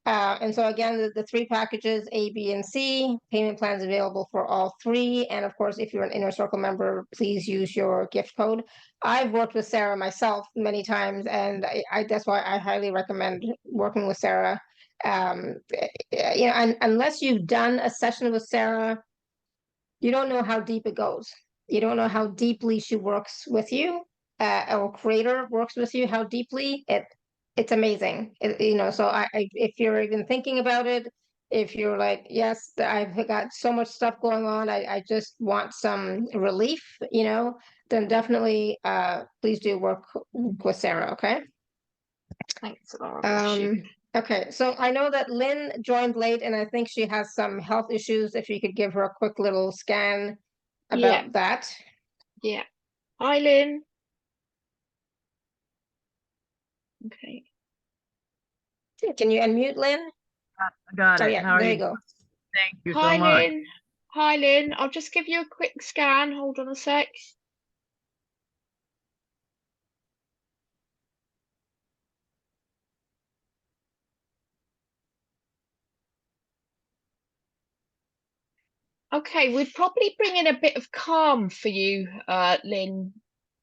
And so again, the 3 packages, A, B, and C, payment plans available for all 3. And of course, if you're an Inner Circle member, please use your gift code. I've worked with Sarah myself many times, and that's why I highly recommend working with Sarah. And unless you've done a session with Sarah, you don't know how deep it goes. You don't know how deeply she works with you, or Creator works with you, how deeply it's amazing. So if you're even thinking about it, if you're like, yes, I've got so much stuff going on, I just want some relief, then definitely please do work with Sarah, okay? Thanks, Laura. Okay, so I know that Lynn joined late, and I think she has some health issues. If you could give her a quick little scan about that. Yeah. Hi, Lynn. Okay. Can you unmute, Lynn? I got it. Yeah, there you go. Thank you Hi, so much. Lynn. Hi, Lynn. I'll just give you a quick scan. Hold on a sec. Okay, we'd probably bring in a bit of calm for you, Lynn,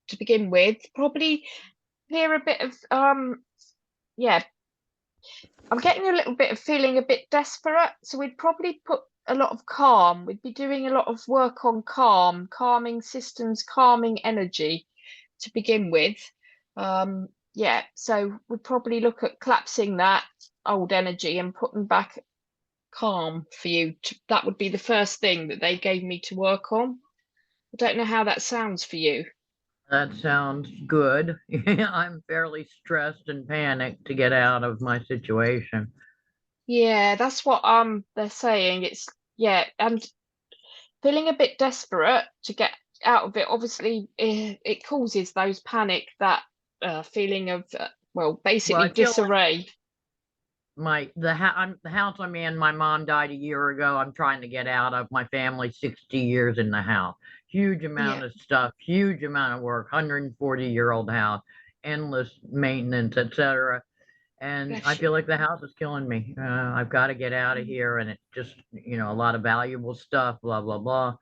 to begin with. Probably hear a bit of yeah. I'm getting a little bit of feeling a bit desperate, so we'd probably put a lot of calm. We'd be doing a lot of work on calming systems, calming energy to begin with. Yeah, so we'd probably look at collapsing that old energy and putting back calm for you. That would be the first thing that they gave me to work on. I don't know how that sounds for you. That sounds good. I'm fairly stressed and panicked to get out of my situation. Yeah, that's what they're saying. It's and feeling a bit desperate to get out of it. Obviously, it causes those panic, that feeling of basically disarray. The house I'm in, my mom died a year ago. I'm trying to get out of. My family 60 years in the house. Huge amount of stuff, huge amount of work, 140-year-old house, endless maintenance, etc. And I feel like the house is killing me. I've got to get out of here, and it's just, a lot of valuable stuff, blah, blah, blah.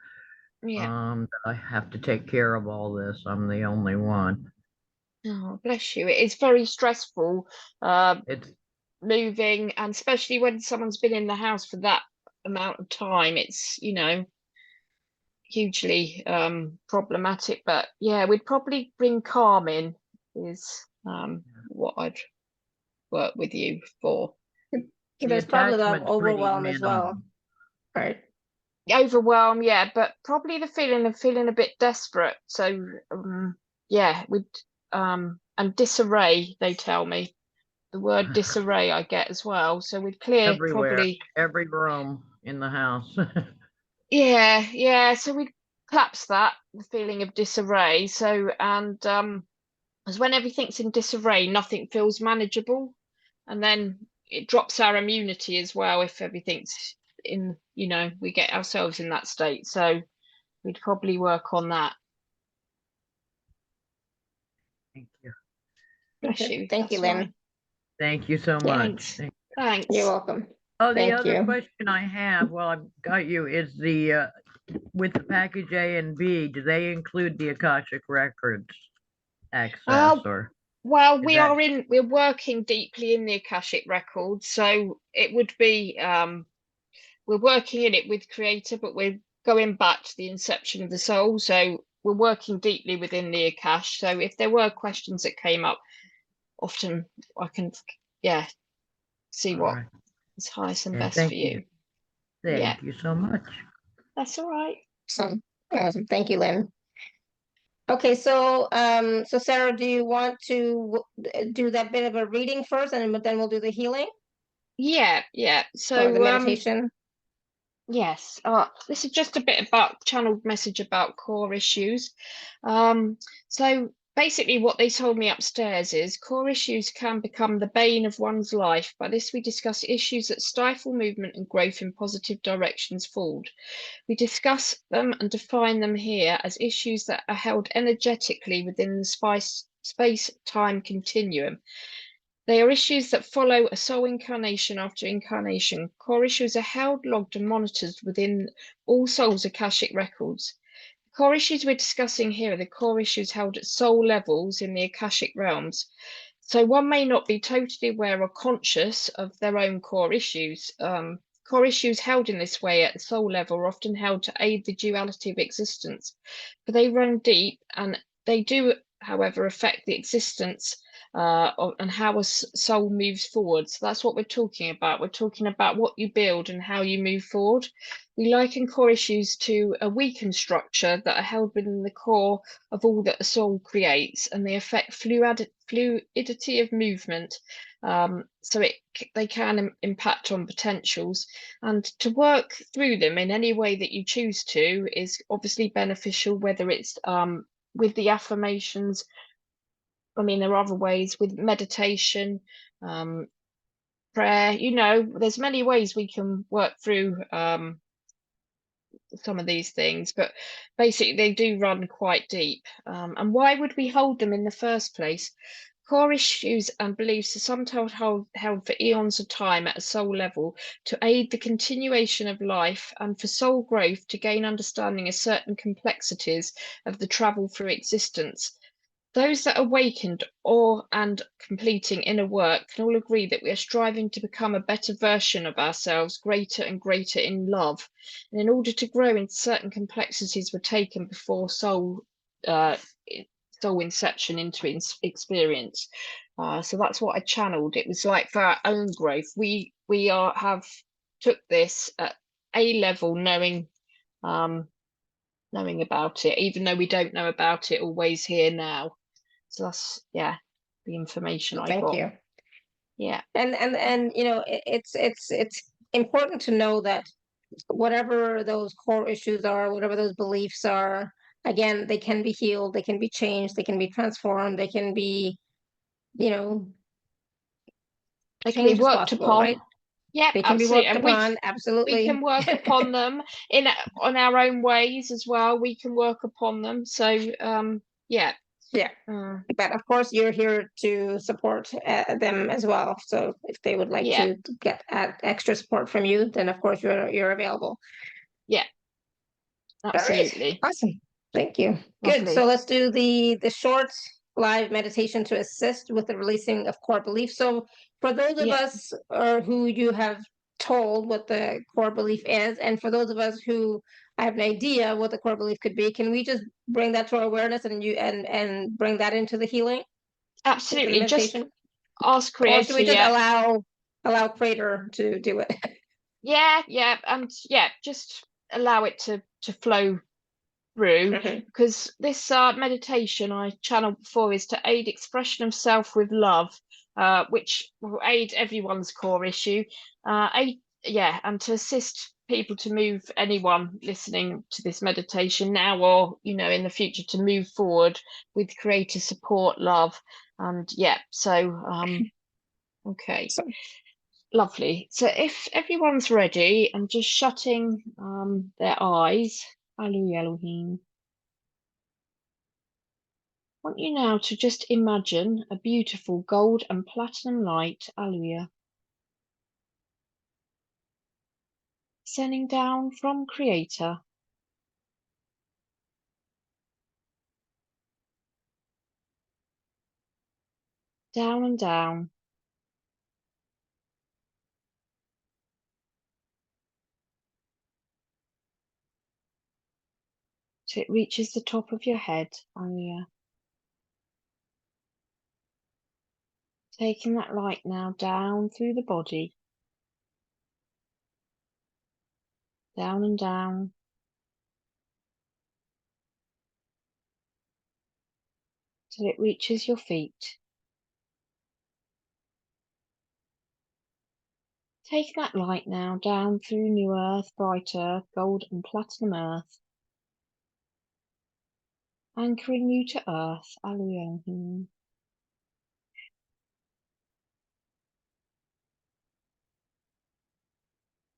I have to take care of all this. I'm the only one. Oh, bless you. It is very stressful. It's moving, and especially when someone's been in the house for that amount of time, it's hugely problematic. But yeah, we'd probably bring calm in, is what I'd work with you for. There's probably a lot of overwhelm as well, right? Overwhelm, yeah, but probably the feeling of feeling a bit desperate. So we'd and disarray, they tell me. The word disarray I get as well. So we'd clear everywhere, probably every room in the house. yeah. So we'd collapse that, the feeling of disarray. So as when everything's in disarray, nothing feels manageable, and then it drops our immunity as well if everything's in, we get ourselves in that state. So we'd probably work on that. Thank you. Bless you. Thank you, Lynn. Thank you so much. Thanks. You're welcome. Oh, the other question I have, well, I've got you, is with the package A and B, do they include the Akashic Records access or? Well, we're working deeply in the Akashic Records, so it would be we're working in it with Creator, but we're going back to the inception of the soul, so we're working deeply within the Akash. So if there were questions that came up, often I can see what is highest and best for you. Thank you so much. That's all right. Awesome. Thank you, Lynn. Okay, so Sarah, do you want to do that bit of a reading first, and then we'll do the healing? Yeah. So the meditation. Yes. This is just a bit about channeled message about core issues. So basically what they told me upstairs is core issues can become the bane of one's life. By this we discuss issues that stifle movement and growth in positive directions forward. We discuss them and define them here as issues that are held energetically within the space-time continuum. They are issues that follow a soul incarnation after incarnation. Core issues are held, logged, and monitored within all souls' Akashic records. The core issues we're discussing here are the core issues held at soul levels in the Akashic realms. So one may not be totally aware or conscious of their own core issues. Core issues held in this way at the soul level are often held to aid the duality of existence, but they run deep and they do however, affect the existence and how a soul moves forward. So that's what we're talking about. We're talking about what you build and how you move forward. We liken core issues to a weakened structure that are held within the core of all that a soul creates, and they affect fluidity of movement. So they can impact on potentials, and to work through them in any way that you choose to is obviously beneficial, whether it's with the affirmations. I mean, there are other ways with meditation, prayer, there's many ways we can work through some of these things, but basically they do run quite deep. And why would we hold them in the first place? Core issues and beliefs are sometimes held for eons of time at a soul level to aid the continuation of life and for soul growth, to gain understanding of certain complexities of the travel through existence. Those that are awakened and completing inner work can all agree that we are striving to become a better version of ourselves, greater and greater in love. And in order to grow into certain complexities were taken before soul inception into experience. So that's what I channeled. It was like for our own growth. We have took this at a level, knowing about it, even though we don't know about it always here now. So that's the information I got. Thank you. Yeah. And it's important to know that whatever those core issues are, whatever those beliefs are, again, they can be healed, they can be changed, they can be transformed, they can be, they can be worked upon, right? Yeah, they can absolutely. be worked upon. Absolutely, we can work upon them on our own ways as well. We can work upon them. So yeah. But of course, you're here to support them as well. So if they would like to get extra support from you, then of course you're available. Yeah, absolutely. Right. Awesome. Thank you. Lovely. Good. So let's do the short live meditation to assist with the releasing of core beliefs. So for those of us who you have told what the core belief is, and for those of us who have an idea what the core belief could be, can we just bring that to our awareness and bring that into the healing? Absolutely. Just ask Creator. Or should we just allow Creator to do it? Yeah, and just allow it to flow through, because this meditation I channeled before is to aid expression of self with love, which will aid everyone's core issue, and to assist people to move, anyone listening to this meditation now or in the future, to move forward with Creator support, love, and okay. Lovely. So if everyone's ready, and just shutting their eyes, Hallelujah, Elohim. I want you now to just imagine a beautiful gold and platinum light, Hallelujah, sending down from Creator. Down and down. Till it reaches the top of your head, Hallelujah. Taking that light now down through the body. Down and down. Till it reaches your feet. Take that light now down through new earth, bright earth, gold and platinum earth. Anchoring you to earth, Hallelujah.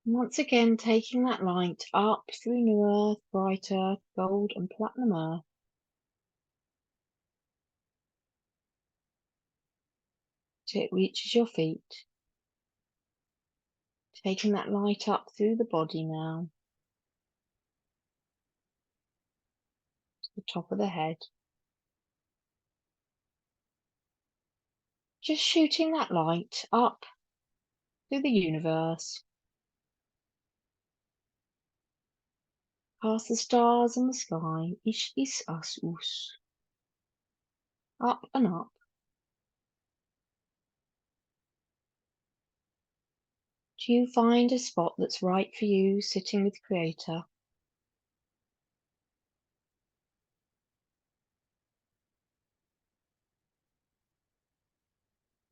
Once again, taking that light up through new earth, bright earth, gold and platinum earth. Till it reaches your feet. Taking that light up through the body now. To the top of the head. Just shooting that light up through the universe. Past the stars and the sky. Ish is us us. up and up. Do you find a spot that's right for you, sitting with Creator?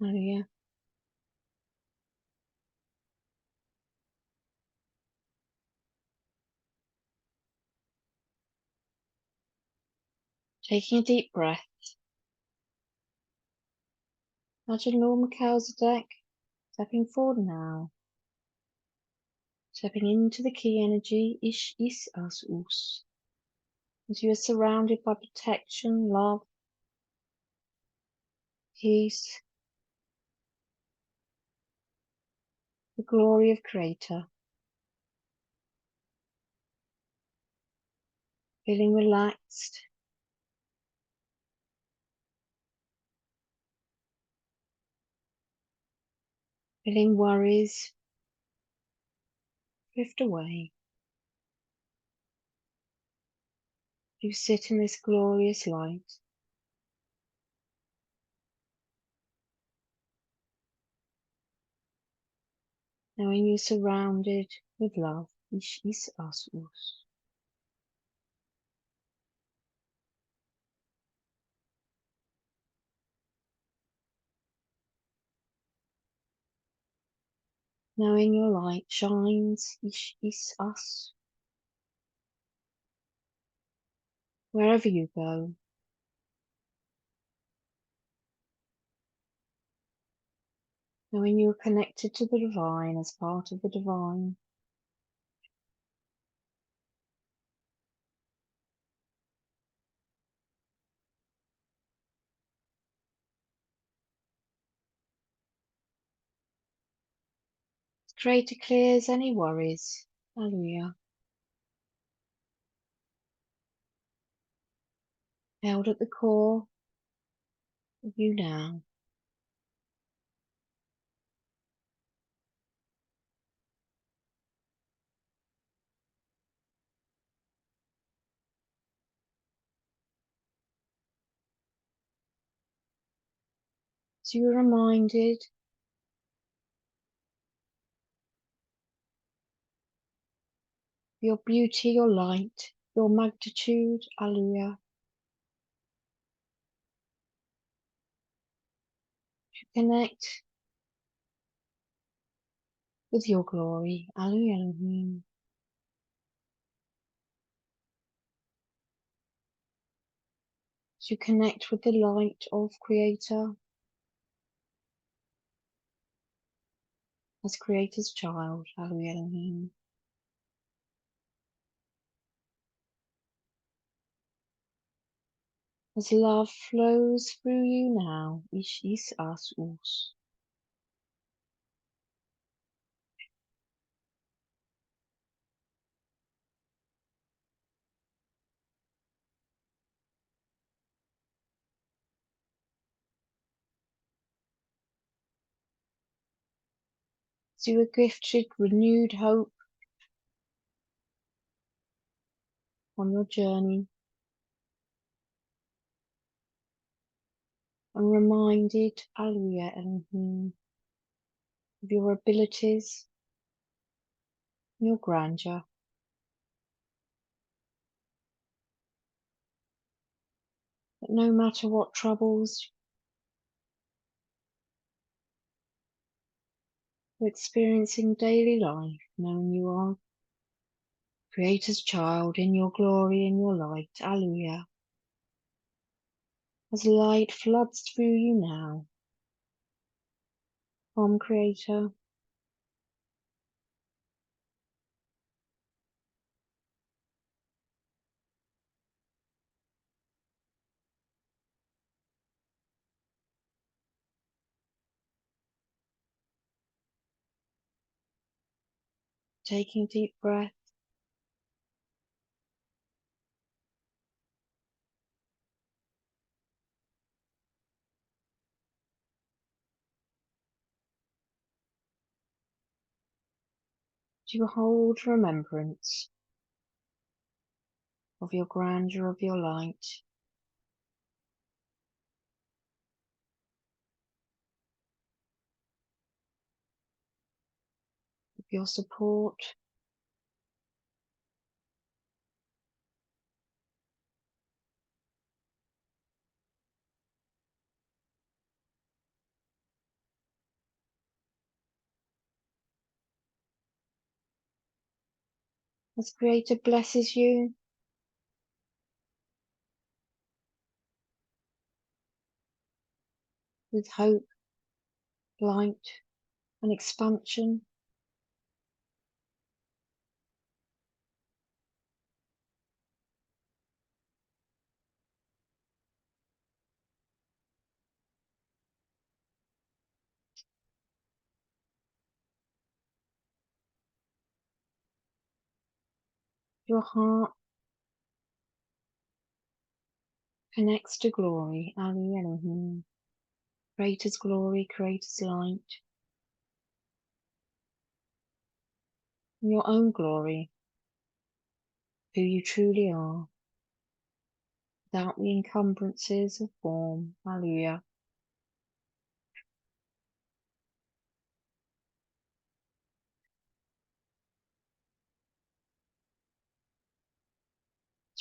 Oh, yeah. Taking a deep breath. Imagine Lord Melchizedek stepping forward now. Stepping into the key energy, Ish, Is, Us, Us. As you are surrounded by protection, love, peace, the glory of Creator. Feeling relaxed. Feeling worries drift away. You sit in this glorious light. Knowing you're surrounded with love. Ish, Is, Us, Us. Knowing your light shines. Ish, Is, Us. Wherever you go. Knowing you are connected to the divine as part of the divine. Creator clears any worries. Hallelujah. Held at the core of you now. So you're reminded your beauty, your light, your magnitude. Hallelujah. To connect with your glory. Hallelujah. Elohim. To connect with the light of Creator as Creator's child. Hallelujah. Elohim. As love flows through you now. Ish, Is, Us, Us. So you are gifted renewed hope on your journey. And reminded, Hallelujah, Elohim, of your abilities and your grandeur. That no matter what troubles you're experiencing daily life, knowing you are Creator's child in your glory and your light. Hallelujah. As light floods through you now from Creator. Taking deep breath. You hold remembrance of your grandeur, of your light. your support. As Creator blesses you with hope, light, and expansion. Your heart connects to glory, Elohim. Creator's glory, Creator's light. Your own glory, who you truly are, without the encumbrances of form. Hallelujah.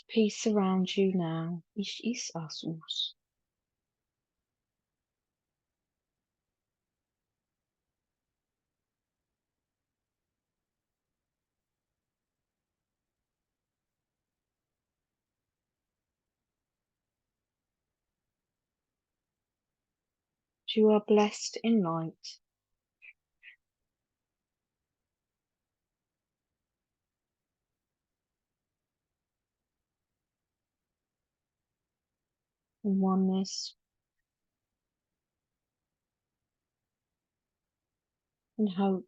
Peace surrounds you now. Ich is asus. You are blessed in light. In oneness. And hope.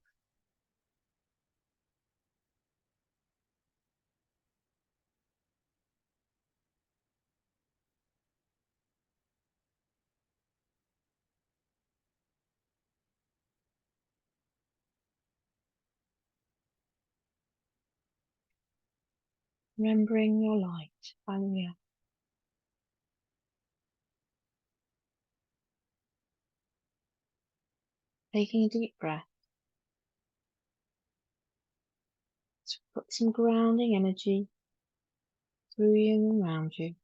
Remembering your light. Hallelujah. Taking a deep breath. To put some grounding energy through you and around you.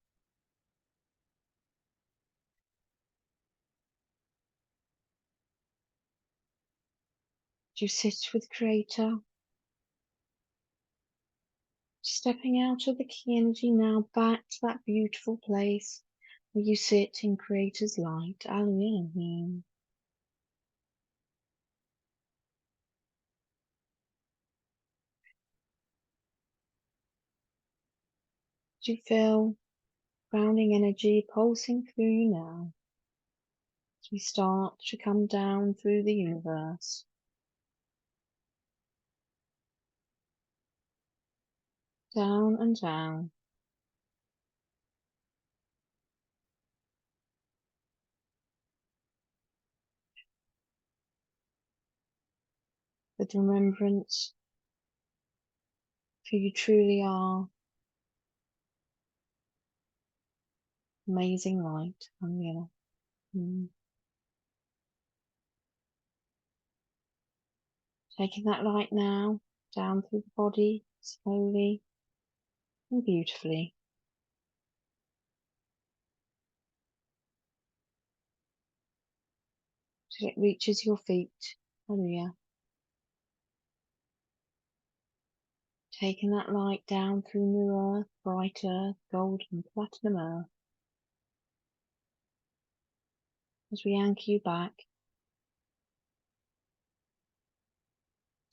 You sit with Creator. Stepping out of the key energy now back to that beautiful place where you sit in Creator's light. Elohim. Do you feel grounding energy pulsing through you now as we start to come down through the universe? Down and down. With remembrance for you truly are amazing light. Taking that light now down through the body, slowly and beautifully. Till it reaches your feet. Hallelujah. Taking that light down through new earth, bright earth, gold and platinum earth. As we anchor you back,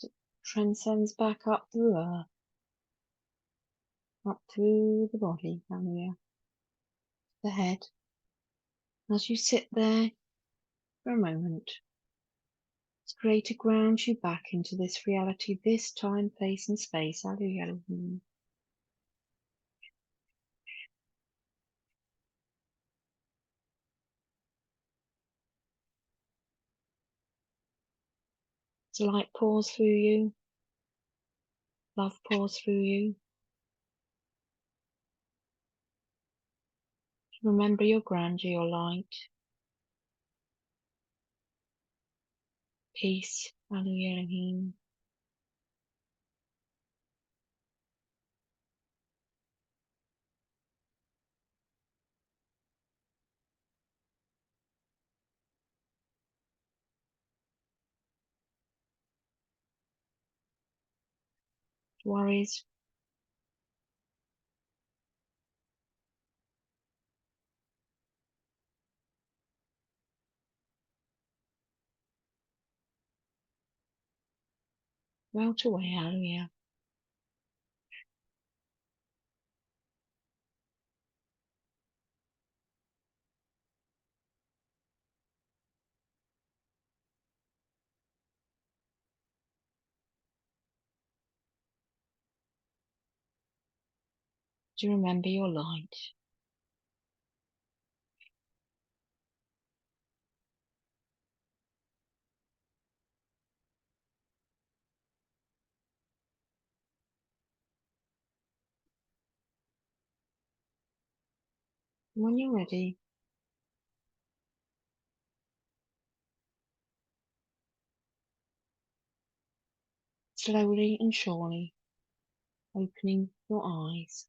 it transcends back up through earth, up through the body, hallelujah, the head. As you sit there for a moment, it's great to ground you back into this reality, this time, place and space, hallelujah. As light pours through you, love pours through you. Remember your grandeur, your light. Peace, hallelujah. worries. Melt away, hallelujah. Do you remember your light? When you're ready, slowly and surely opening your eyes.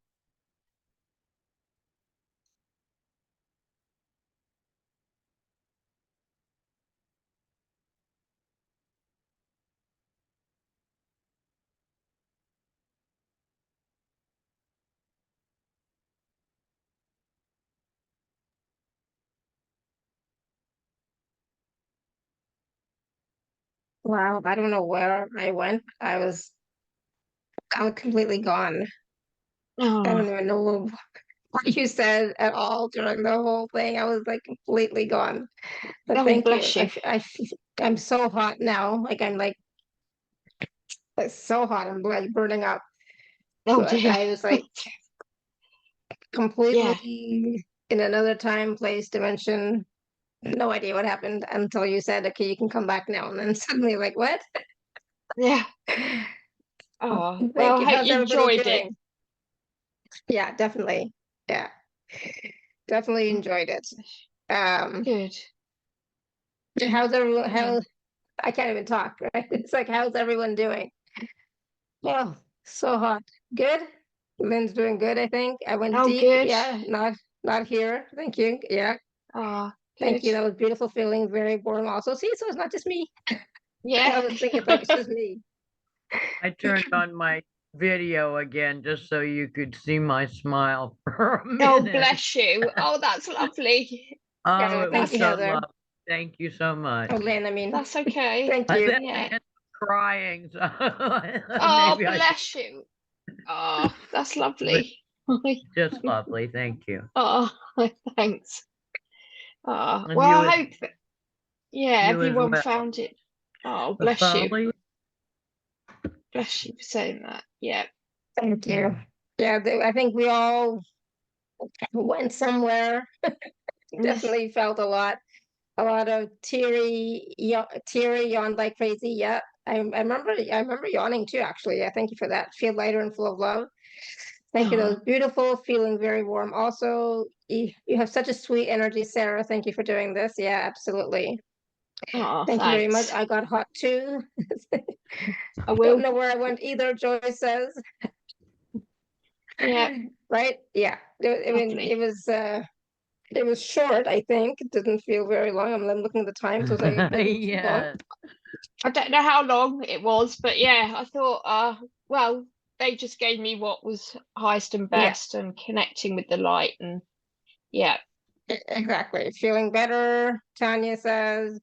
Wow, I don't know where I went. I'm completely gone. I don't even know what you said at all during the whole thing. I was like completely gone. But thank you. Bless you. I'm so hot now. Like I'm like it's so hot. I'm like burning up. Oh But dear. I was like completely in another time, place, dimension. No idea what happened until you said, "Okay, you can come back now." And then suddenly, like, what? Yeah. Oh, Thank well, you. I hope How's you everybody enjoyed it. doing? Yeah, definitely. Yeah, definitely enjoyed it. Good. How's everyone? How I can't even talk. Right? It's like, how's everyone doing? Oh, so hot. Good. Lynn's doing good, I think. I went Oh, deep. good. Yeah, not here. Thank you. Yeah. Oh, Thank you. good. That was beautiful feeling. Very warm also. See, so it's not just me. Yeah. I was thinking like it's just me. I turned on my video again just so you could see my smile for a minute. Oh, bless you. Oh, that's lovely. Oh, it was Thank you, so Heather. lovely. Thank you so much. Oh, Lynn, I mean, That's okay. thank I you. said I Yeah. ended up crying, so Oh, maybe I bless you. Oh, that's should, but lovely. just lovely. Thank you. Oh, thanks. Oh, And well, you, I hope that, yeah, you as everyone well. found it. Oh, bless you. Thoroughly. Bless you for saying that. Yeah. Thank you. Yeah, I think we all went somewhere. Definitely felt a lot of teary, yawned like crazy. Yeah, I remember yawning too. Actually, yeah, thank you for that. Feel lighter and full of love. Thank you. That was beautiful. Feeling very warm. Also, you have such a sweet energy, Sarah. Thank you for doing this. Yeah, absolutely. Oh, Thank you very much. thanks. I got hot too. I Don't will. know where I went either. Joyce says. Yeah. Right. Yeah. I mean, Lovely. it was short. I think it didn't feel very long. I'm looking at the time, so it was like Yeah. I don't know how long it was, but yeah, I thought, well, they just gave me what was highest and best and connecting with the light, and yeah. Exactly. Feeling better. Tanya says,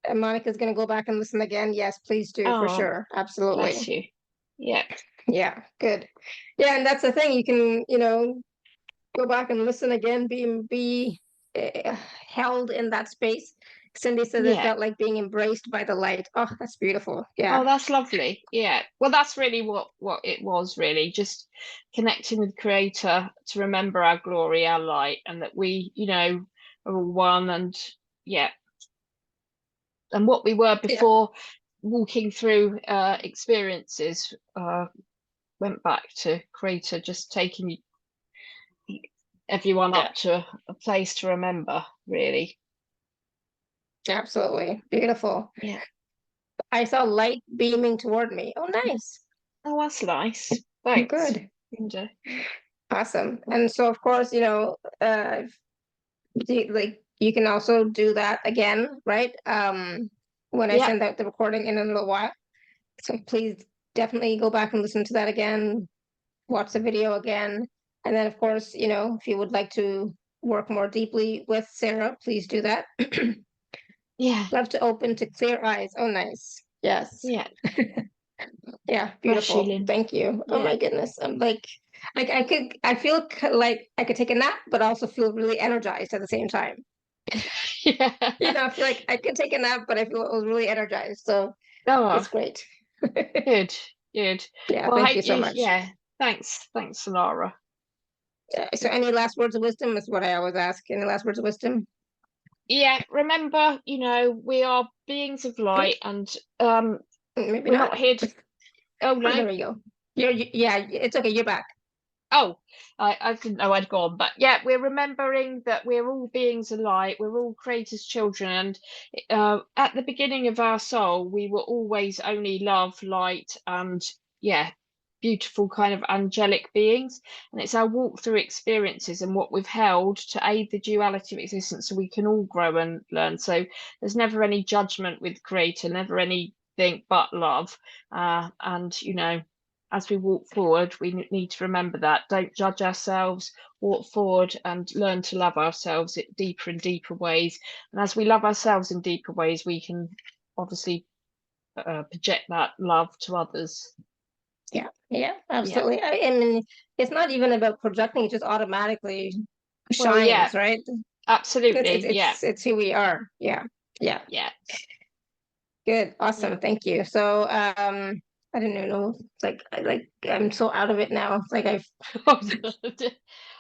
and Monica's going to go back and listen again. Yes, please do, for sure. Absolutely. Bless you. Yeah. Yeah, good. Yeah, and that's the thing. You can, go back and listen again, be held in that space. Cindy says it felt like being embraced by the light. Oh, that's beautiful. Yeah. Oh, that's lovely. Yeah. Well, that's really what it was, really. Just connecting with Creator to remember our glory, our light, and that we, are all one, and and what we were before walking through experiences, went back to Creator, just taking everyone up to a place to remember, really. Absolutely. Beautiful. Yeah. I saw light beaming toward me. Oh, nice. Oh, that's nice. Thanks. Good. Linda. Awesome. And so, of course, like you can also do that again, right? When I send out the recording in a little while. So please definitely go back and listen to that again, watch the video again. And then, of course, you know, if you would like to work more deeply with Sarah, please do that. Yeah. Love to open to clear eyes. Oh, nice. Yes. Yeah. Yeah, beautiful. Thank you. Oh my goodness. I'm like I feel like I could take a nap, but also feel really energized at the same time. Yeah. You know, I feel like I could take a nap, but I feel really energized. So it's great. Good. Yeah, Well, thank you so much. Yeah. Thanks, Laura. So any last words of wisdom is what I always ask. Any last words of wisdom? Yeah, remember, you know, we are beings of light, and Maybe we're not here to. Oh no, there we go. Yeah, it's okay. You're back. Oh, I didn't know I'd gone, but yeah, we're remembering that we're all beings of light. We're all Creator's children, and at the beginning of our soul, we were always only love, light, and beautiful kind of angelic beings. And it's our walk through experiences and what we've held to aid the duality of existence, so we can all grow and learn. So there's never any judgment with Creator, never anything but love, and you know, as we walk forward, we need to remember that. Don't judge ourselves, walk forward and learn to love ourselves in deeper and deeper ways. And as we love ourselves in deeper ways, we can obviously project that love to others. Yeah, absolutely. Yeah. I mean, it's not even about projecting, it just automatically shines, right? Absolutely. It's who we are. Yeah. Good. Awesome. Thank you. So I don't know, like I'm so out of it now. Like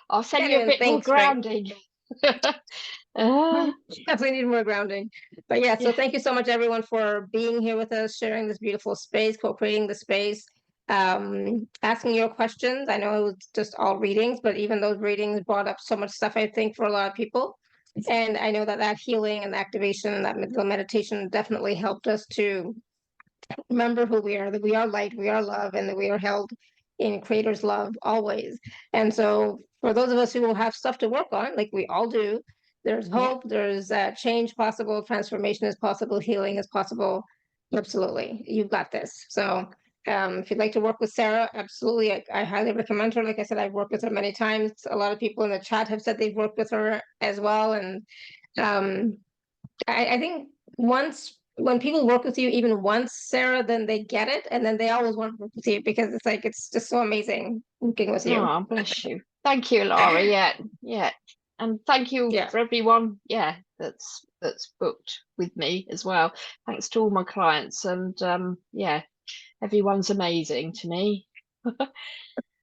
I'll send you a bit more grounding. Definitely need more grounding. But yeah, so thank you so much everyone for being here with us, sharing this beautiful space, co-creating the space, asking your questions. I know it was just all readings, but even those readings brought up so much stuff, I think, for a lot of people. And I know that healing and activation and that meditation definitely helped us to remember who we are, that we are light, we are love, and that we are held in Creator's love always. And so for those of us who will have stuff to work on, like we all do, there's hope, there's change possible, transformation is possible, healing is possible. Absolutely. You've got this. So if you'd like to work with Sarah, absolutely. I highly recommend her. Like I said, I've worked with her many times. A lot of people in the chat have said they've worked with her as well. And I think when people work with you even once, Sarah, then they get it, and then they always want to work with you because it's like it's just so amazing working with you. Oh, bless you. Thank you, Laura. Yeah. And thank you for everyone, that's booked with me as well. Thanks to all my clients, and everyone's amazing to me.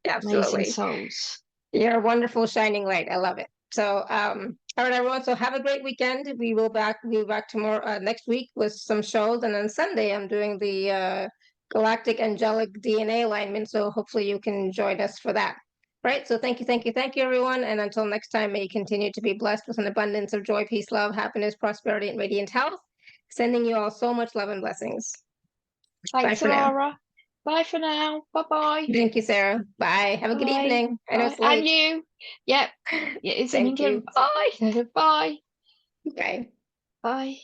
Absolutely. Amazing souls. You're a wonderful shining light. I love it. So all right, everyone. So have a great weekend. We'll be back tomorrow next week with some shows, and on Sunday I'm doing the galactic angelic DNA alignment. So hopefully you can join us for that. Right. So thank you, everyone. And until next time, may you continue to be blessed with an abundance of joy, peace, love, happiness, prosperity, and radiant health. Sending you all so much love and blessings. Thanks, Laura. Bye for now. Bye-bye. Thank you, Sarah. Bye. Have a good evening. I know it's late. And you. Yep. Yeah, it's Thank you. Bye. Bye. Bye. Bye.